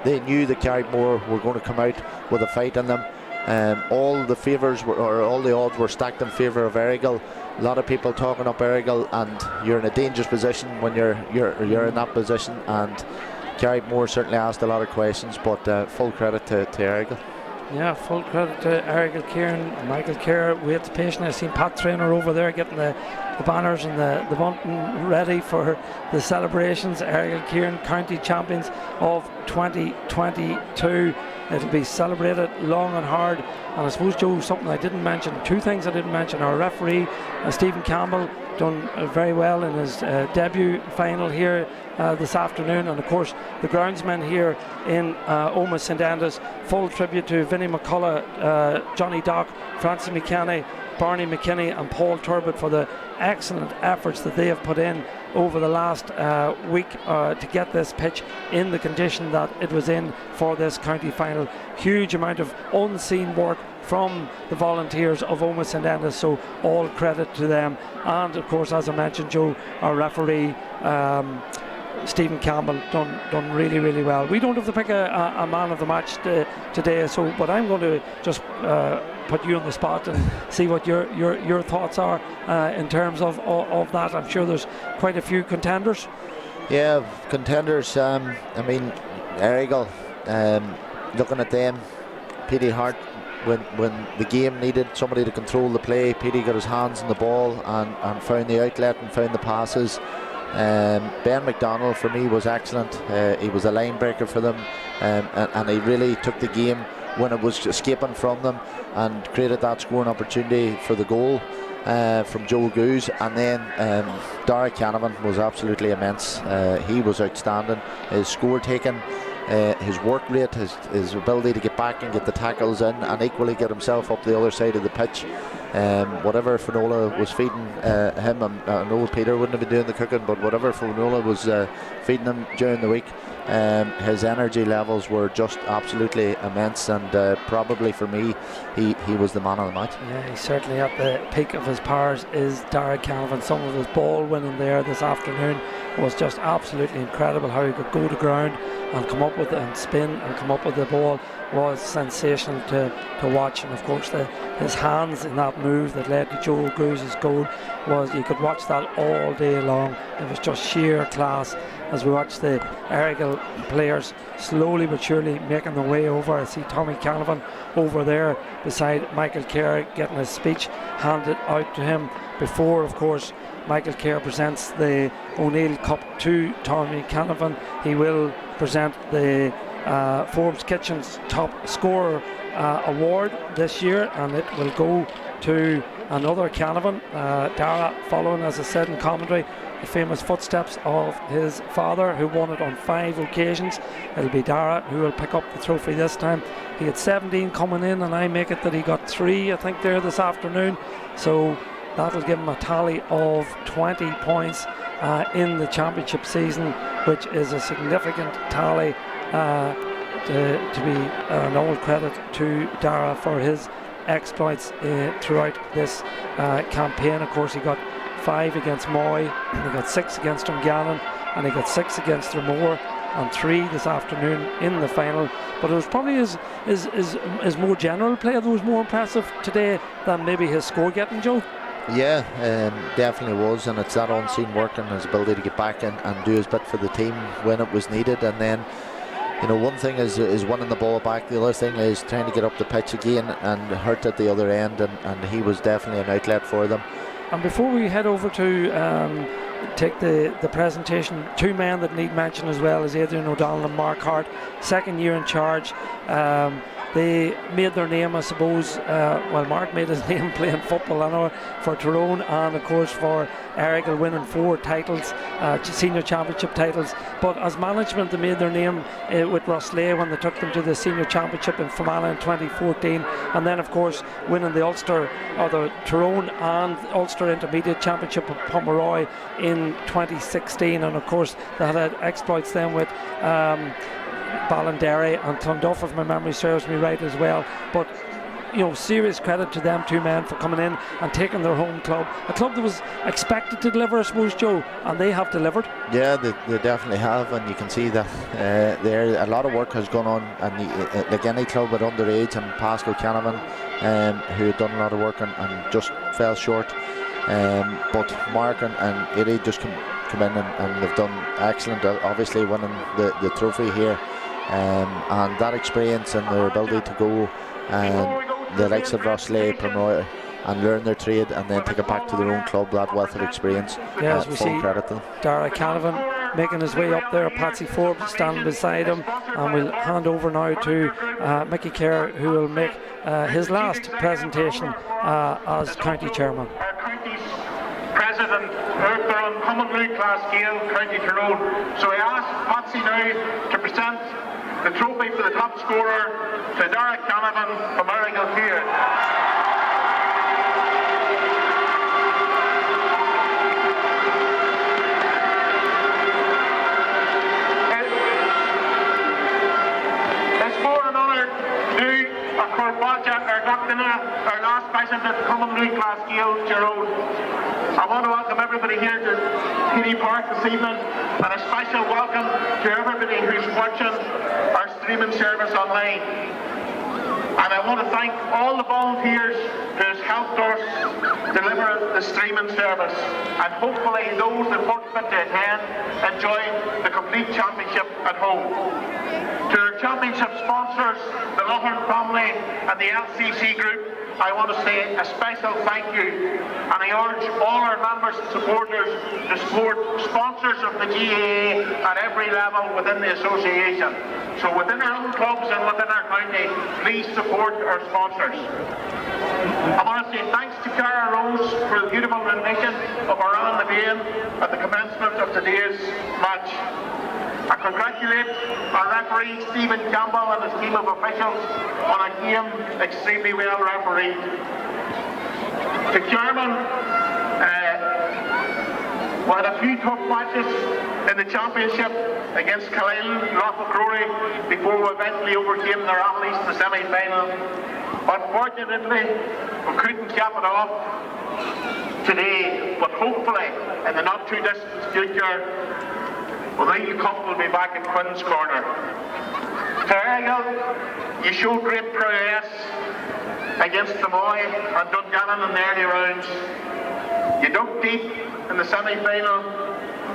they knew that Carrickmore were going to come out with a fight in them. All the odds were stacked in favour of Errigal. A lot of people talking up Errigal, and you're in a dangerous position when you're in that position. And Carrickmore certainly asked a lot of questions, but full credit to Errigal. Yeah, full credit to Errigal Ciaran. Michael Kerr waits patiently. I've seen Pat Traynor over there getting the banners and the bunting ready for the celebrations. Errigal Ciaran, county champions of 2022. It'll be celebrated long and hard. And I suppose, Joe, two things I didn't mention. Our referee, Stephen Campbell, done very well in his debut final here this afternoon. And of course, the groundsmen here in Omagh St Enda's. Full tribute to Vinnie McCullough, Johnny Dock, Francis McKenny, Barney McKinney and Paul Turbot for the excellent efforts that they have put in over the last week to get this pitch in the condition that it was in for this county final. Huge amount of unseen work from the volunteers of Omagh St Enda's, so all credit to them. And of course, as I mentioned, Joe, our referee Stephen Campbell done really well. We don't have to pick a man of the match today, but I'm going to just put you on the spot and see what your thoughts are in terms of that. I'm sure there's quite a few contenders. Yeah, contenders. Errigal, looking at them, Petey Hart, when the game needed somebody to control the play, Petey got his hands on the ball and found the outlet and found the passes. Ben McDonald for me was excellent. He was a line breaker for them, and he really took the game when it was escaping from them and created that scoring opportunity for the goal from Joe Goose. And then Dara Canavan was absolutely immense. He was outstanding. His score taking, his work rate, his ability to get back and get the tackles in and equally get himself up the other side of the pitch. Whatever Finola was feeding him, I know Peter wouldn't have been doing the cooking, but whatever Finola was feeding him during the week, his energy levels were just absolutely immense, and probably for me he was the man of the match. Yeah, he's certainly at the peak of his powers is Dara Canavan. Some of his ball winning there this afternoon was just absolutely incredible. How he could go to ground and come up with it and spin and come up with the ball was sensational to watch. And of course his hands in that move that led to Joe Goose's goal was, you could watch that all day long. It was just sheer class. as we watch the Errigal players slowly but surely making their way over. I see Tommy Canavan over there beside Michael Kerr getting his speech handed out to him before, of course, Michael Kerr presents the O'Neill Cup to Tommy Canavan. He will present the Forbes Kitchen's top scorer award this year, and it will go to another Canavan, Dara, following, as I said in commentary, the famous footsteps of his father, who won it on 5 occasions. It'll be Dara who will pick up the trophy this time. He had 17 coming in, and I make it that he got 3, I think, there this afternoon. So that'll give him a tally of 20 points in the championship season, which is a significant tally to be an old credit to Dara for his exploits throughout this campaign. Of course, he got 5 against Moy, he got 6 against Dungannon, and he got 6 against Moore, and 3 this afternoon in the final. But it was probably his more general play that was more impressive today than maybe his score getting, Joe. Yeah, definitely was, and it's that unseen work and his ability to get back and do his bit for the team when it was needed. And then, you know, one thing is winning the ball back, the other thing is trying to get up the pitch again and hurt at the other end, and he was definitely an outlet for them. And before we head over to take the presentation, 2 men that need mention as well as Adrian O'Donnell and Mark Hart, second year in charge. They made their name, I suppose. Well, Mark made his name playing football, I know, for Tyrone, and of course for Errigal, winning 4 titles, senior championship titles. But as management, they made their name with Rosslea when they took them to the senior championship in Fermanagh in 2014, and then of course winning the Ulster, or the Tyrone and Ulster Intermediate Championship of Pomeroy in 2016, and of course they had exploits then with Ballinderry and Clonduff, if my memory serves me right, as well. But you know, serious credit to them 2 men for coming in and taking their home club, a club that was expected to deliver, I suppose, Joe, and they have delivered. Yeah, they definitely have, and you can see that there a lot of work has gone on, and like any club at underage, and Pascal Canavan, who had done a lot of work and just fell short, but Mark and Eddie just come in and they've done excellent, obviously winning the trophy here, and that experience and their ability to go and the likes of Rosslea, Pomeroy, and learn their trade and then take it back to their own club, that wealth of experience. Yeah, as we see credit to them. Dara Canavan making his way up there, Patsy Forbes standing beside him, and we'll hand over now to Mickey Kerr, who will make his last presentation as county chairman. President of the uncommon class scale, County Tyrone. So I ask Patsy now to present the trophy for the top scorer to Dara Canavan from Errigal Ciaran. It's more an honour to do a Corbaja or Doctrina, our last president of the common class scale, Tyrone. I want to welcome everybody here to Kitty Park this evening, and a special welcome to everybody who's watching our streaming service online. And I want to thank all the volunteers who has helped us deliver the streaming service, and hopefully those that weren't fit to attend enjoy the complete championship at home. To our championship sponsors, the Loughlin family and the LCC group, I want to say a special thank you, and I urge all our members and supporters to support sponsors of the GAA at every level within the association. So within our own clubs and within our county, please support our sponsors. I want to say thanks to Cara Rose for the beautiful rendition of Aral at the commencement of today's match. I congratulate our referee Stephen Campbell and his team of officials on a game extremely well refereed. To chairman, we had a few tough matches in the championship against Killale, Lough McCrory, before we eventually overcame their athletes in the semi-final. Unfortunately, we couldn't cap it off today, but hopefully in the not too distant future, well, the new cup will be back in Quinn's Corner. To Errigal, you showed great prowess against the Moy and Dungannon in the early rounds. You dug deep in the semi-final,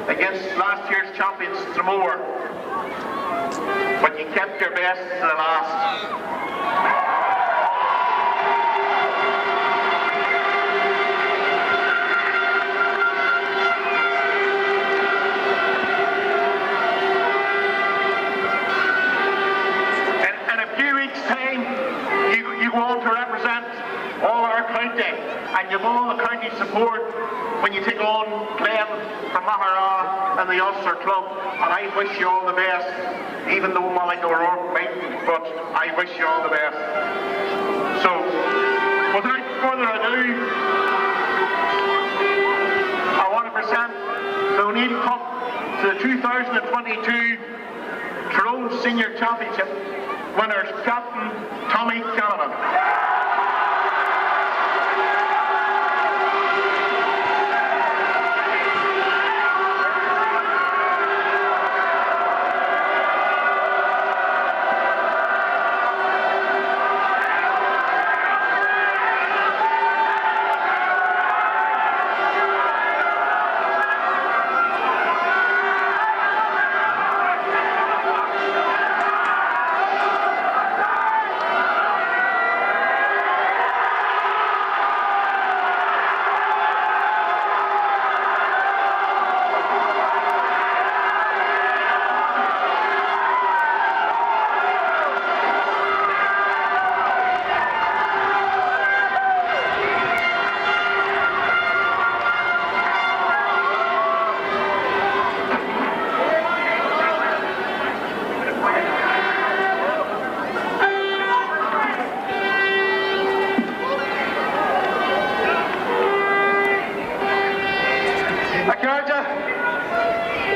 against last year's champions, Tyrone. But you kept your best to the last. You go on to represent all our county, and you've all the county support when you take on playing for Aral and the Ulster Club, and I wish you all the best, even though Malika were all fighting, but I wish you all the best. So, without further ado, I want to present the O'Neill Cup to the 2022 Tyrone Senior Championship winners, Captain Tommy Canavan.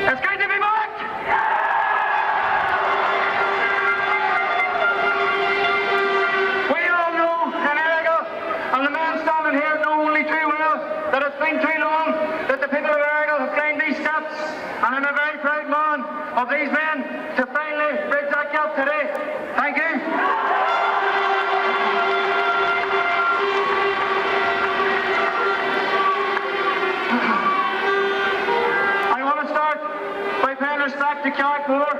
It's going to be back! We all know in Errigal, and the men standing here know only too well, that it's been too long that the people of Errigal have climbed these steps, and I'm a very proud man of these men to finally bridge that gap today. Thank you. Respect to Carrickmore.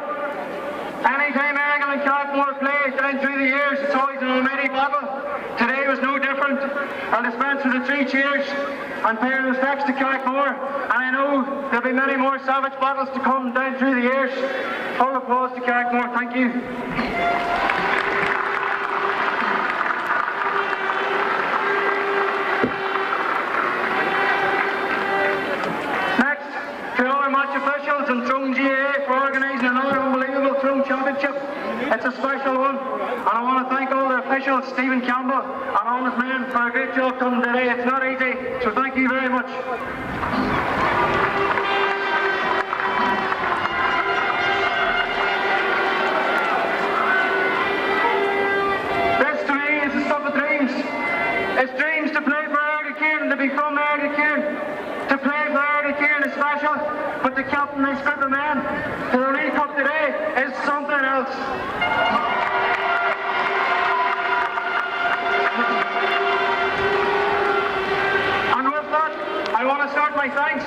Anytime Errigal and Carrickmore play down through the years, it's always an almighty battle. Today was no different. I'll dispense with the 3 cheers and pay respects to Carrickmore. And I know there'll be many more savage battles to come down through the years. Full applause to Carrickmore. Thank you. And Tyrone GAA for organising another unbelievable Tyrone Championship. It's a special one, and I want to thank all the officials, Stephen Campbell and all his men, for a great job done today. It's not easy, so thank you very much. This to me is the stuff of dreams. It's dreams to play for Errigal Ciaran, to be from Errigal Ciaran. To play for Errigal Ciaran is special, but to captain this group of men to the League Cup today is something else. And with that, I want to start my thanks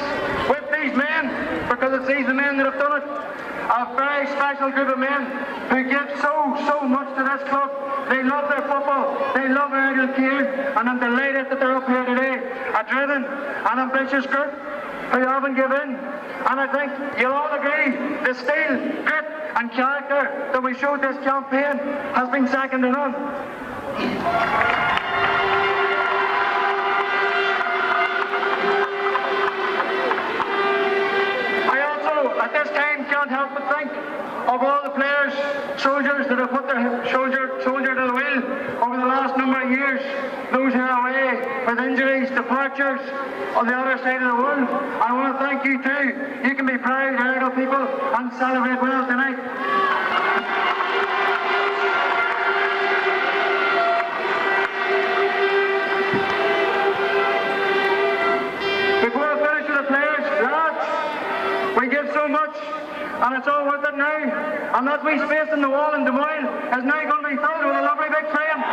with these men, because it's these men that have done it. A very special group of men who give so much to this club. They love their football, they love Errigal Ciaran, and I'm delighted that they're up here today. A driven and ambitious group who haven't given in. And I think you'll all agree, the steel, grit and character that we showed this campaign has been second to none. I also, at this time, can't help but think of all the players, soldiers that have put their shoulder to the wheel over the last number of years. Those who are away with injuries, departures on the other side of the world. I want to thank you too. You can be proud, Errigal people, and celebrate well tonight. Before I finish with the players, lads, we give so much, and it's all worth it now. And that wee space in the wall in Des Moines is now going to be filled with a lovely big frame.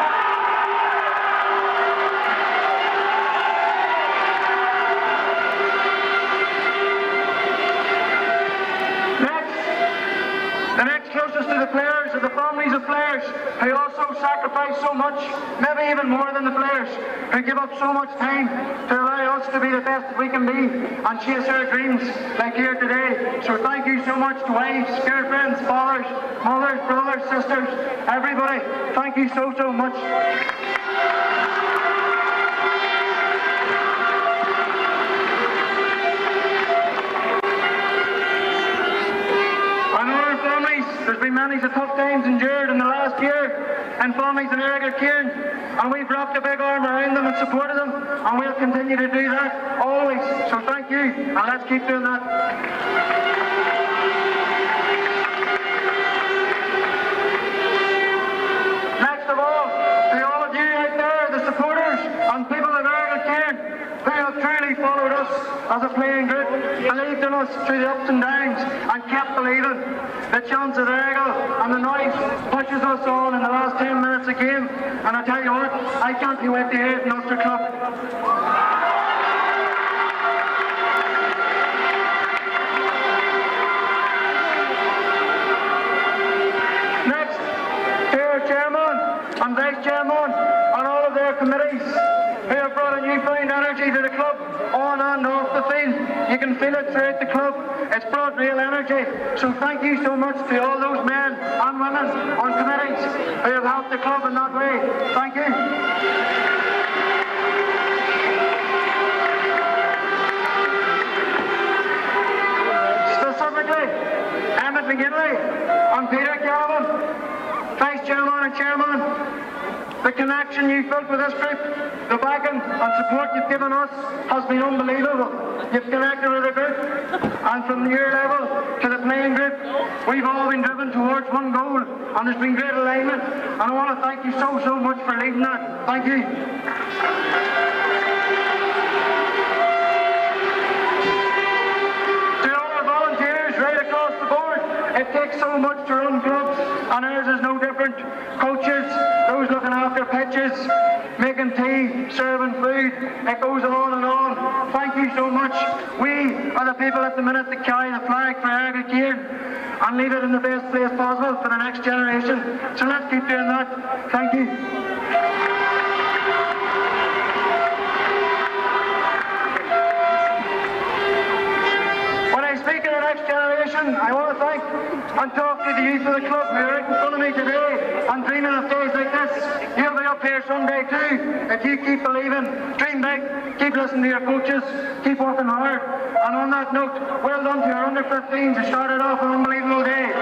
who also sacrifice so much, maybe even more than the players, who give up so much time to allow us to be the best that we can be and chase our dreams like here today. So thank you so much to wives, girlfriends, fathers, mothers, brothers, sisters, everybody. Thank you so much. There's been many tough times endured in the last year, and families in Errigal Ciaran, and we've wrapped a big arm around them and supported them, and we'll continue to do that always. So thank you, and let's keep doing that. Next of all, to all of you out there, the supporters and people of Errigal Ciaran, who have truly followed us as a playing group, believed in us through the ups and downs, and kept believing. The chance of Errigal and the noise pushes us on in the last 10 minutes of game, and I tell you what, I can't wait to hear it in Ulster Club. Next, to our chairman and vice chairman and all of their committees, who have brought a newfound energy to the club on and off the field. You can feel it throughout the club. It's brought real energy. So thank you so much to all those men and women on committees who have helped the club in that way. Thank you. Specifically, Emmett McGinley and Peter Calvin, Vice Chairman and Chairman. The connection you built with this group, the backing and support you've given us has been unbelievable. You've connected with the group, and from your level to the playing group, we've all been driven towards one goal, and there's been great alignment. And I want to thank you so much for leading that. Thank you. To all our volunteers right across the board, it takes so much to run clubs, and ours is no different. Coaches, those looking after pitches, making tea, serving food, it goes on and on. Thank you so much. We are the people at the minute that carry the flag for Errigal Ciaran and leave it in the best place possible for the next generation. So let's keep doing that. Thank you. When I speak of the next generation, I want to thank and talk to the youth of the club who are right in front of me today and dreaming of days like this. You'll be up here someday too if you keep believing, dream big, keep listening to your coaches, keep working hard. And on that note, well done to our under-15s who started off an unbelievable day.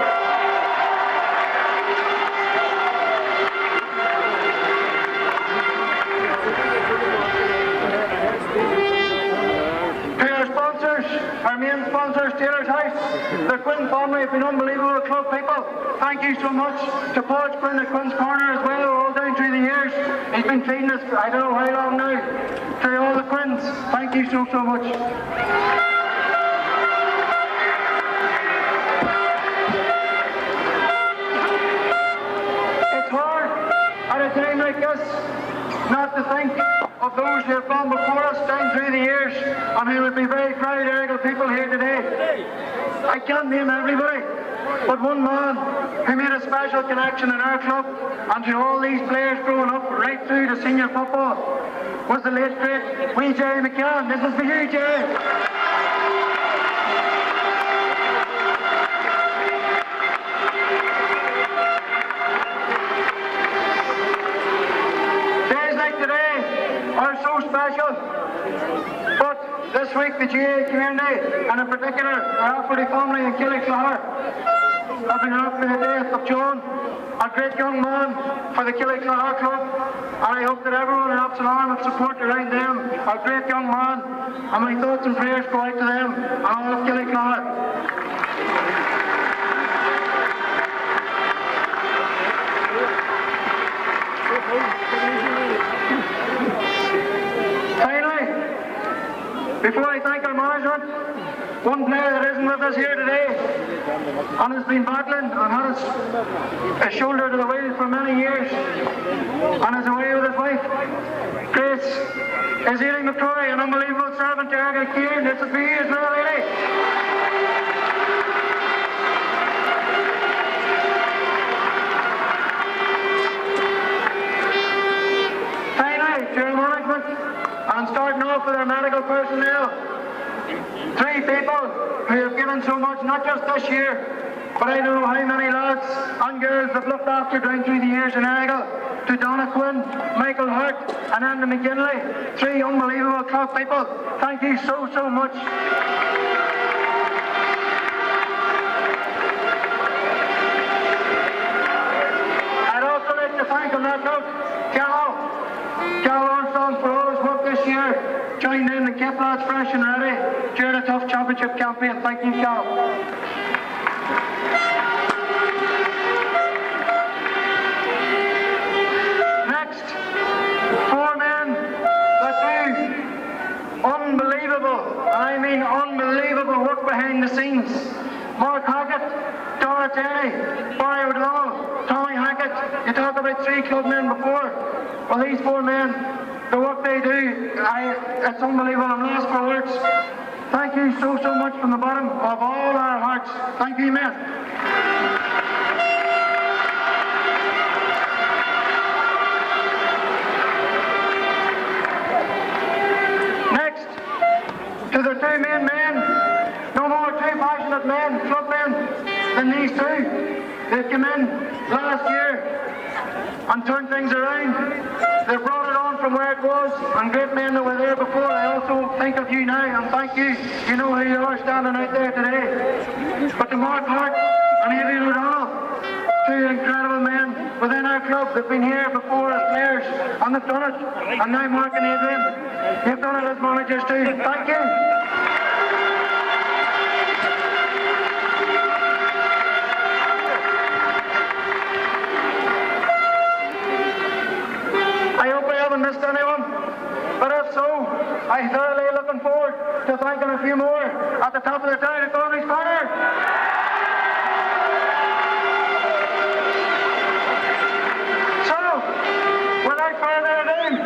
Our main sponsors, Taylor's House, the Quinn family have been unbelievable club people. Thank you so much to Paul Quinn at Quinn's Corner as well, all down through the years. He's been feeding us for I don't know how long now. To all the Quinns, thank you so much. It's hard at a time like this not to think of those who have gone before us down through the years and who would be very proud Errigal people here today. I can't name everybody, but one man who made a special connection in our club and to all these players growing up right through to senior football was the late great wee Jerry McCann. This is for you, Jerry. Are so special, but this week the GA community and in particular our Rafferty family in Killyclare have been after the death of John, a great young man for the Killyclare club, and I hope that everyone wraps an arm of support around them, a great young man, and my thoughts and prayers go out to them and all of Killyclare. Before I thank our management, one player that isn't with us here today and has been battling and had a shoulder to the wheel for many years and is away with his wife, Grace, is Ailing McCrory, an unbelievable servant to Errigal Ciaran. This is for you as well, Ailing. management, and starting off with our medical personnel. 3 people who have given so much, not just this year, but I know how many lads and girls have looked after down through the years in Errigal. To Donna Quinn, Michael Hart and Andy McGinley, 3 unbelievable club people. Thank you so much. I'd also like to thank on that note Cal Armstrong for all his work this year, joined in and kept lads fresh and ready during a tough championship campaign. Thank you, Cal. Next, 4 men that do unbelievable, and I mean unbelievable work behind the scenes. Mark Hackett, Dara Terry, Barry O'Donnell, Tommy Hackett. You talk about 3 club men before. Well, these 4 men, the work they do, it's unbelievable. I'm lost for words. Thank you so much from the bottom of all our hearts. Thank you, men. Next, to the 2 main men, no more 2 passionate men, club men, than these 2. They've come in last year and turned things around. They've brought it on from where it was, and great men that were there before. I also think of you now, and thank you. You know who you are standing out there today. But to Mark Hart and Adrian O'Donnell, 2 incredible men within our club. They've been here before as players, and they've done it. And now Mark and Adrian, they've done it as managers too. Thank you. Missed anyone, but if so, I'm thoroughly looking forward to thanking a few more at the top of the town at Thorny's Corner. So, without further ado,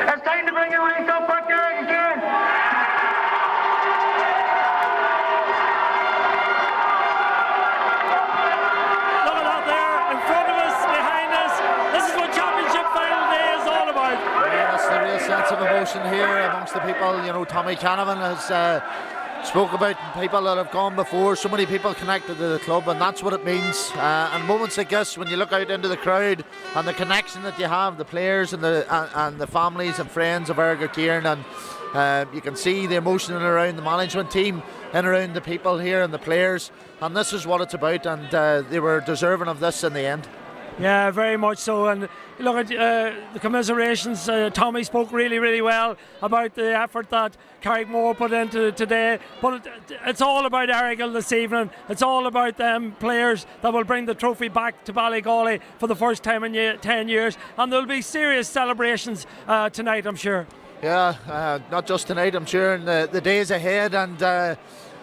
it's time to bring you a cup back here again. Look at that there, in front of us, behind us. This is what championship final day is all about. Yes, there is a sense of emotion here amongst the people. You know, Tommy Canavan has spoke about people that have gone before, so many people connected to the club, and that's what it means. And moments like this, when you look out into the crowd and the connection that you have, the players and the families and friends of Errigal Ciaran, and you can see the emotion around the management team and around the people here and the players, and this is what it's about, and they were deserving of this in the end. Yeah, very much so. And look at the commiserations. Tommy spoke really well about the effort that Carrickmore put into today. But it's all about Errigal this evening. It's all about them players that will bring the trophy back to Ballygawley for the first time in 10 years. And there'll be serious celebrations tonight, I'm sure. Yeah, not just tonight, I'm sure, in the days ahead. And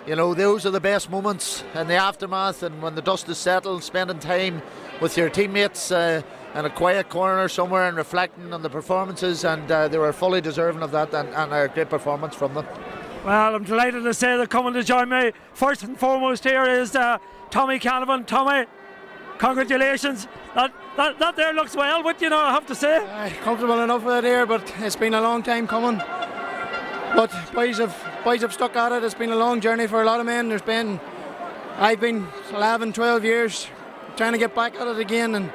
you know, those are the best moments in the aftermath, and when the dust is settled, spending time with your teammates in a quiet corner somewhere and reflecting on the performances, and they were fully deserving of that, and a great performance from them. Well, I'm delighted to say they're coming to join me. First and foremost here is Tommy Canavan. Tommy, congratulations. That there looks well, but you know, I have to say. Comfortable enough with it here, but it's been a long time coming. But boys have stuck at it. It's been a long journey for a lot of men. I've been 11, 12 years trying to get back at it again, and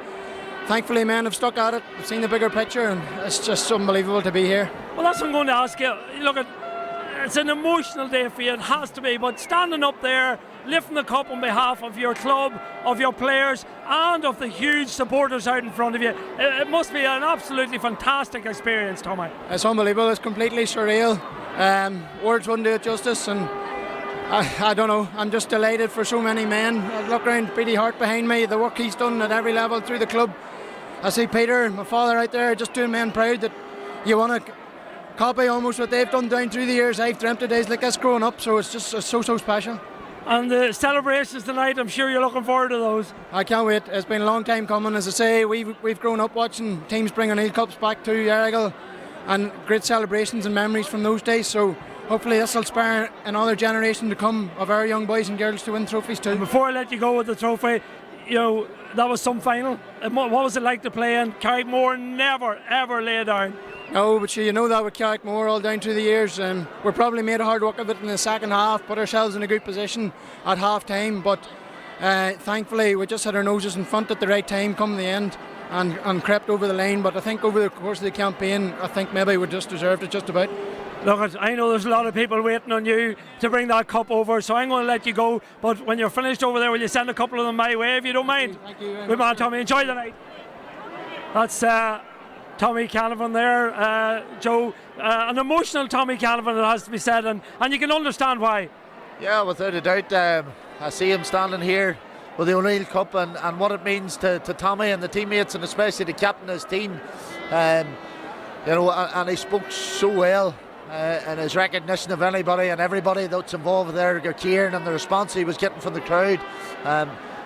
thankfully men have stuck at it. I've seen the bigger picture, and it's just unbelievable to be here. Well, that's what I'm going to ask you. Look, it's an emotional day for you, it has to be, but standing up there, lifting the cup on behalf of your club, of your players, and of the huge supporters out in front of you, it must be an absolutely fantastic experience, Tommy. It's unbelievable. It's completely surreal. Words wouldn't do it justice, and I don't know, I'm just delighted for so many men. I look around Petey Hart behind me, the work he's done at every level through the club. I see Peter, my father out there, just doing men proud that you want to copy almost what they've done down through the years. I've dreamt of days like this growing up, so it's just so special. And the celebrations tonight, I'm sure you're looking forward to those. I can't wait. It's been a long time coming. As I say, we've grown up watching teams bringing Eagle Cups back to Errigal, and great celebrations and memories from those days, so hopefully this will spur another generation to come of our young boys and girls to win trophies too. And before I let you go with the trophy, you know, that was some final. What was it like to play in? Carrickmore never ever lay down. No, but you know that with Carrickmore all down through the years. We probably made a hard work of it in the second half, put ourselves in a good position at half time, but thankfully we just had our noses in front at the right time come the end and crept over the line. But I think over the course of the campaign, I think maybe we just deserved it just about. Look, I know there's a lot of people waiting on you to bring that cup over, so I'm going to let you go. But when you're finished over there, will you send a couple of them my way if you don't mind? Thank you. Good man, Tommy. Enjoy the night. That's Tommy Canavan there, Joe. An emotional Tommy Canavan, it has to be said, and you can understand why. Yeah, without a doubt. I see him standing here with the O'Neill Cup and what it means to Tommy and the teammates, and especially the captain of his team. And he spoke so well in his recognition of anybody and everybody that's involved there, Errigal Ciaran, and the response he was getting from the crowd.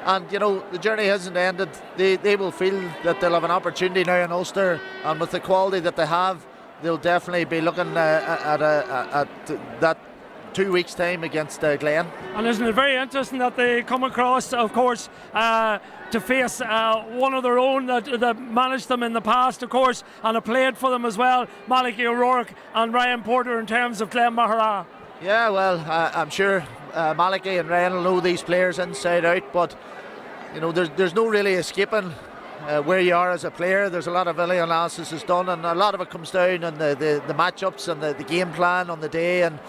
And the journey hasn't ended. They will feel that they'll have an opportunity now in Ulster, and with the quality that they have, they'll definitely be looking at that 2 weeks' time against Glen. And isn't it very interesting that they come across, of course, to face one of their own that managed them in the past, of course, and have played for them as well, Malachy O'Rourke and Ryan Porter in terms of Glen Mahara. Yeah, well, I'm sure Malachy and Ryan will know these players inside out, but there's no really escaping where you are as a player. There's a lot of video analysis is done, and a lot of it comes down on the matchups and the game plan on the day. And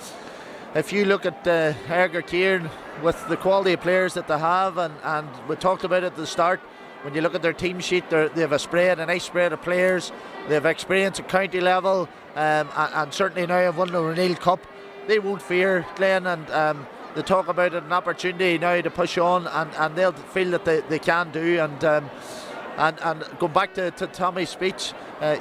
if you look at Errigal Ciaran with the quality of players that they have, and we talked about it at the start, when you look at their team sheet, they have a nice spread of players. They have experience at county level, and certainly now have won the O'Neill Cup. They won't fear Glen, and they talk about it, an opportunity now to push on, and they'll feel that they can do. And going back to Tommy's speech,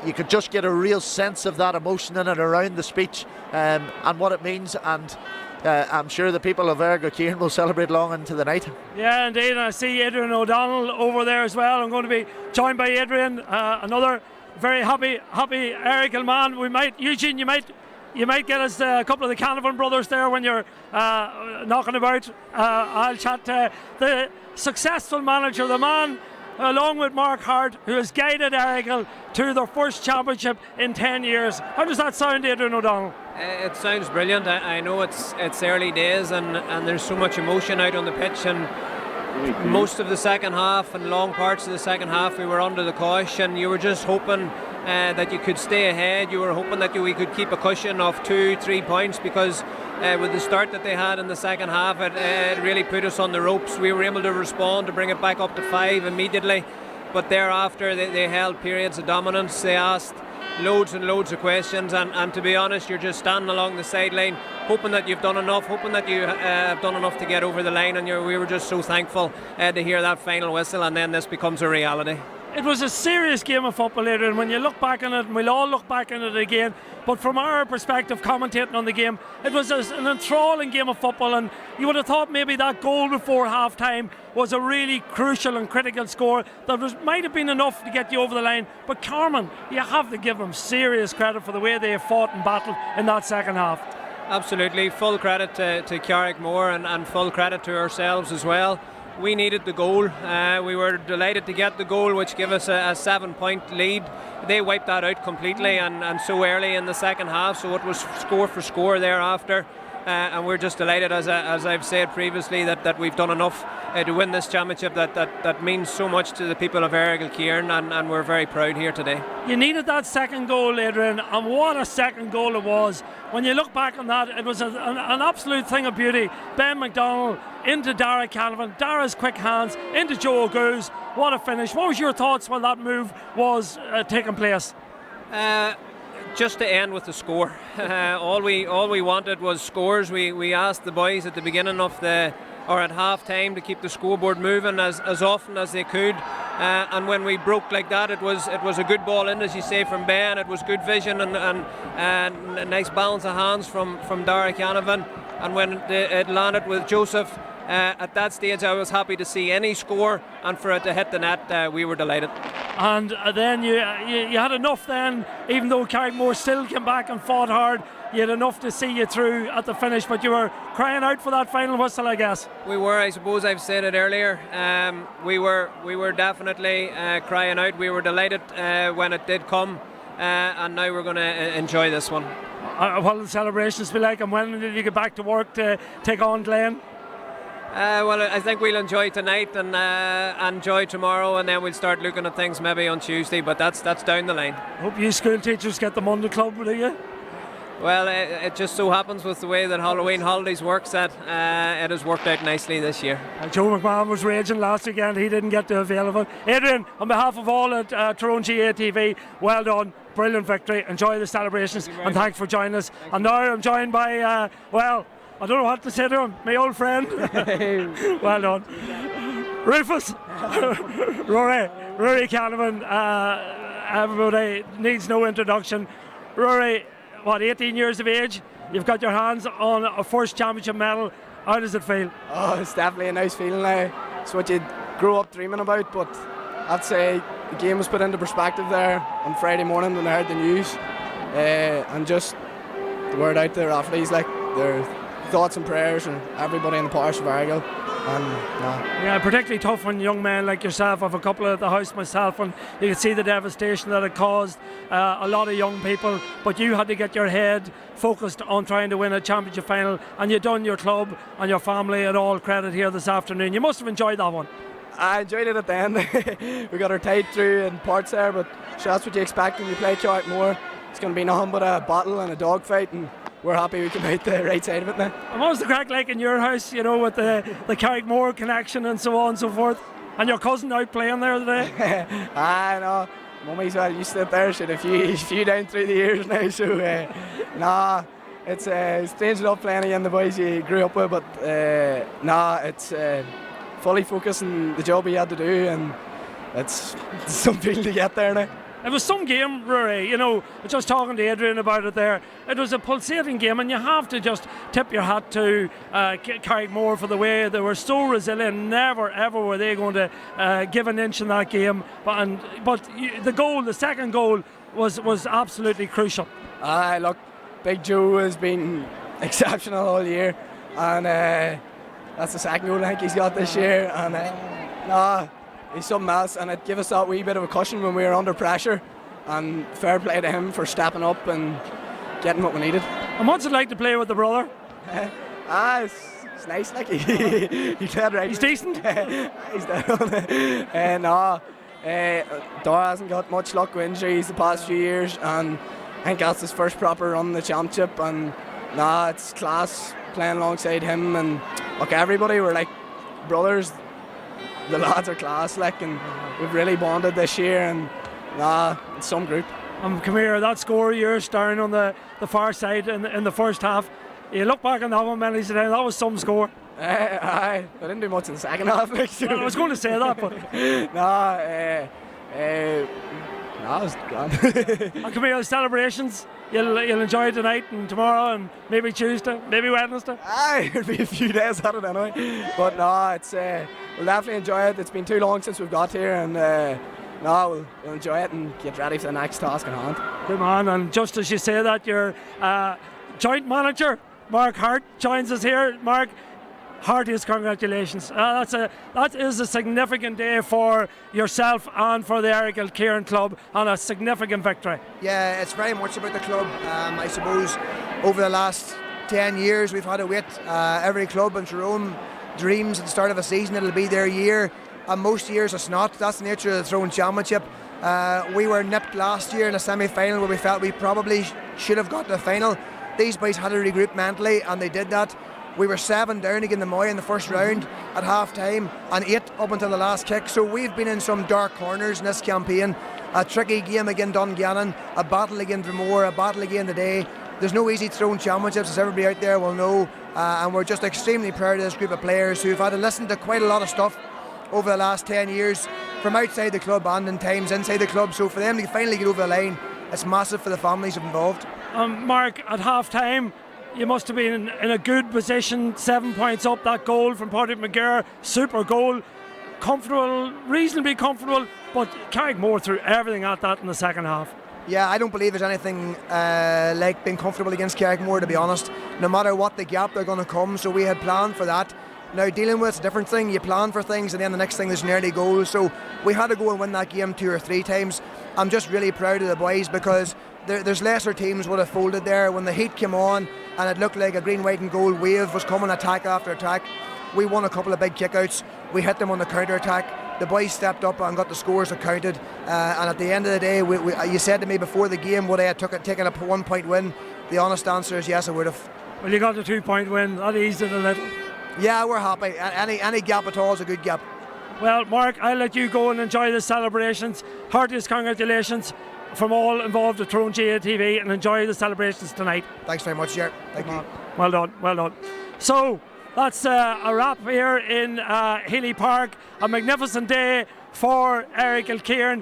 you could just get a real sense of that emotion in and around the speech, and what it means. And I'm sure the people of Errigal Ciaran will celebrate long into the night. Yeah, indeed. And I see Adrian O'Donnell over there as well. I'm going to be joined by Adrian, another very happy Errigal man. Eugene, you might get us a couple of the Canavan brothers there when you're knocking about. I'll chat to the successful manager, the man, along with Mark Hart, who has guided Errigal to their first championship in 10 years. How does that sound, Adrian O'Donnell? It sounds brilliant. I know it's early days and there's so much emotion out on the pitch, and most of the second half and long parts of the second half we were under the cosh, and you were just hoping that you could stay ahead. You were hoping that we could keep a cushion of 2-3 points, because with the start that they had in the second half, it really put us on the ropes. We were able to respond to bring it back up to 5 immediately, but thereafter they held periods of dominance. They asked loads and loads of questions, and to be honest, you're just standing along the sideline hoping that you've done enough, hoping that you have done enough to get over the line, and we were just so thankful to hear that final whistle, and then this becomes a reality. It was a serious game of football, Adrian, when you look back on it, and we'll all look back on it again, but from our perspective, commentating on the game, it was an enthralling game of football, and you would have thought maybe that goal before half-time was a really crucial and critical score that might have been enough to get you over the line. But Carmen, you have to give them serious credit for the way they fought and battled in that second half. Absolutely, full credit to Carrickmore and full credit to ourselves as well. We needed the goal. We were delighted to get the goal, which gave us a 7-point lead. They wiped that out completely, and so early in the second half, so it was score for score thereafter. And we're just delighted, as I've said previously, that we've done enough to win this championship that means so much to the people of Errigal Ciaran, and we're very proud here today. You needed that second goal, Adrian, and what a second goal it was. When you look back on that, it was an absolute thing of beauty. Ben McDonald into Dara Canavan, Dara's quick hands into Joe O'Goose. What a finish. What was your thoughts when that move was taking place? Just to end with the score. All we wanted was scores. We asked the boys at the beginning of at half time to keep the scoreboard moving as often as they could, and when we broke like that, it was a good ball in, as you say, from Ben. It was good vision and a nice balance of hands from Dara Canavan, and when it landed with Joseph, at that stage I was happy to see any score, and for it to hit the net, we were delighted. And then you had enough then, even though Carrickmore still came back and fought hard, you had enough to see you through at the finish, but you were crying out for that final whistle, I guess. We were, I suppose I've said it earlier, we were definitely crying out. We were delighted when it did come. and now we're going to enjoy this one. What will the celebrations be like, and when did you get back to work to take on Glen? Well, I think we'll enjoy tonight and enjoy tomorrow, and then we'll start looking at things maybe on Tuesday, but that's down the line. Hope you school teachers get them on the club, do you? Well, it just so happens with the way that Halloween holidays works that it has worked out nicely this year. Joe McMahon was raging last weekend, he didn't get to avail of it. Adrian, on behalf of all at Tyrone GA TV, well done, brilliant victory, enjoy the celebrations, and thanks for joining us. And now I'm joined by, well, I don't know what to say to him, my old friend. Well done. Rufus, Rory Canavan, everybody needs no introduction. Rory, what, 18 years of age? You've got your hands on a first championship medal. How does it feel? Oh, it's definitely a nice feeling now. It's what you grew up dreaming about, but I'd say the game was put into perspective there on Friday morning when I heard the news. And just the word out there, athletes, like, their thoughts and prayers and everybody in the parish of Errigal. Yeah, particularly tough when young men like yourself. I've a couple at the house myself, and you can see the devastation that it caused a lot of young people, but you had to get your head focused on trying to win a championship final, and you've done your club and your family and all credit here this afternoon. You must have enjoyed that one. I enjoyed it at the end. We got our tied through in parts there, but sure, that's what you expect when you play Carrickmore. It's going to be nothing but a battle and a dogfight, and we're happy we came out the right side of it now. And what was the crack like in your house, you know, with the Carrickmore connection and so on and so forth? And your cousin out playing there today? I know. Mummy's well used to it there. She had a few down through the years now. So, it's strange enough playing again the boys you grew up with, but it's fully focused on the job he had to do, and it's some feeling to get there now. It was some game, Rory, you know, just talking to Adrian about it there. It was a pulsating game, and you have to just tip your hat to Carrickmore for the way they were so resilient. Never, ever were they going to give an inch in that game. But the second goal was absolutely crucial. Look, Big Joe has been exceptional all year, and that's the second goal I think he's got this year. And he's something else, and it gave us that wee bit of a cushion when we were under pressure, and fair play to him for stepping up and getting what we needed. And what's it like to play with the brother? It's nice, like he's dead right. He's decent? He's dead on it. Dara hasn't got much luck with injuries the past few years, and I think that's his first proper run in the championship, and it's class playing alongside him, and look, everybody, we're like brothers. The lads are class, like, and we've really bonded this year, and it's some group. Come here, that score of yours down on the far side in the first half. You look back on that one, man, that was some score. I didn't do much in the second half. Well, I was going to say that, but it was grand. And come here, the celebrations. You'll enjoy tonight and tomorrow and maybe Tuesday, maybe Wednesday. It'll be a few days at it anyway. But we'll definitely enjoy it. It's been too long since we've got here, and we'll enjoy it and get ready for the next task in hand. Good man, and just as you say that, your joint manager, Mark Hart, joins us here. Mark, heartiest congratulations. That is a significant day for yourself and for the Errigal Ciaran club, and a significant victory. Yeah, it's very much about the club. I suppose over the last 10 years we've had to wait. Every club in Tyrone dreams at the start of a season it'll be their year, and most years it's not. That's the nature of the Tyrone Championship. We were nipped last year in a semi-final where we felt we probably should have got to the final. These boys had to regroup mentally, and they did that. We were 7 down against the Moy in the first round at half time, and 8 up until the last kick. So we've been in some dark corners in this campaign. A tricky game against Dungannon, a battle against Drumore, a battle again today. There's no easy Tyrone Championships, as everybody out there will know, and we're just extremely proud of this group of players who've had to listen to quite a lot of stuff over the last 10 years from outside the club and in times inside the club. So for them to finally get over the line, it's massive for the families involved. Mark, at half time, you must have been in a good position, 7 points up. That goal from Patrick McGurr, super goal, comfortable, reasonably comfortable, but Carrickmore threw everything at that in the second half. Yeah, I don't believe there's anything like being comfortable against Carrickmore, to be honest. No matter what the gap, they're going to come, so we had planned for that. Now dealing with it's a different thing. You plan for things and then the next thing there's nearly goals. So we had to go and win that game 2 or 3 times. I'm just really proud of the boys because there's lesser teams would have folded there when the heat came on and it looked like a green, white and gold wave was coming attack after attack. We won a couple of big kickouts. We hit them on the counter attack. The boys stepped up and got the scores that counted. And at the end of the day, you said to me before the game would I have taken a 1 point win. The honest answer is yes, I would have. Well, you got the 2 point win. That eased it a little. Yeah, we're happy. Any gap at all is a good gap. Well, Mark, I'll let you go and enjoy the celebrations. Heartiest congratulations from all involved with Tyrone GAA and enjoy the celebrations tonight. Thanks very much, Ger. Thank you. Well done, well done. So that's a wrap here in Healy Park. A magnificent day for Errigal Ciaran.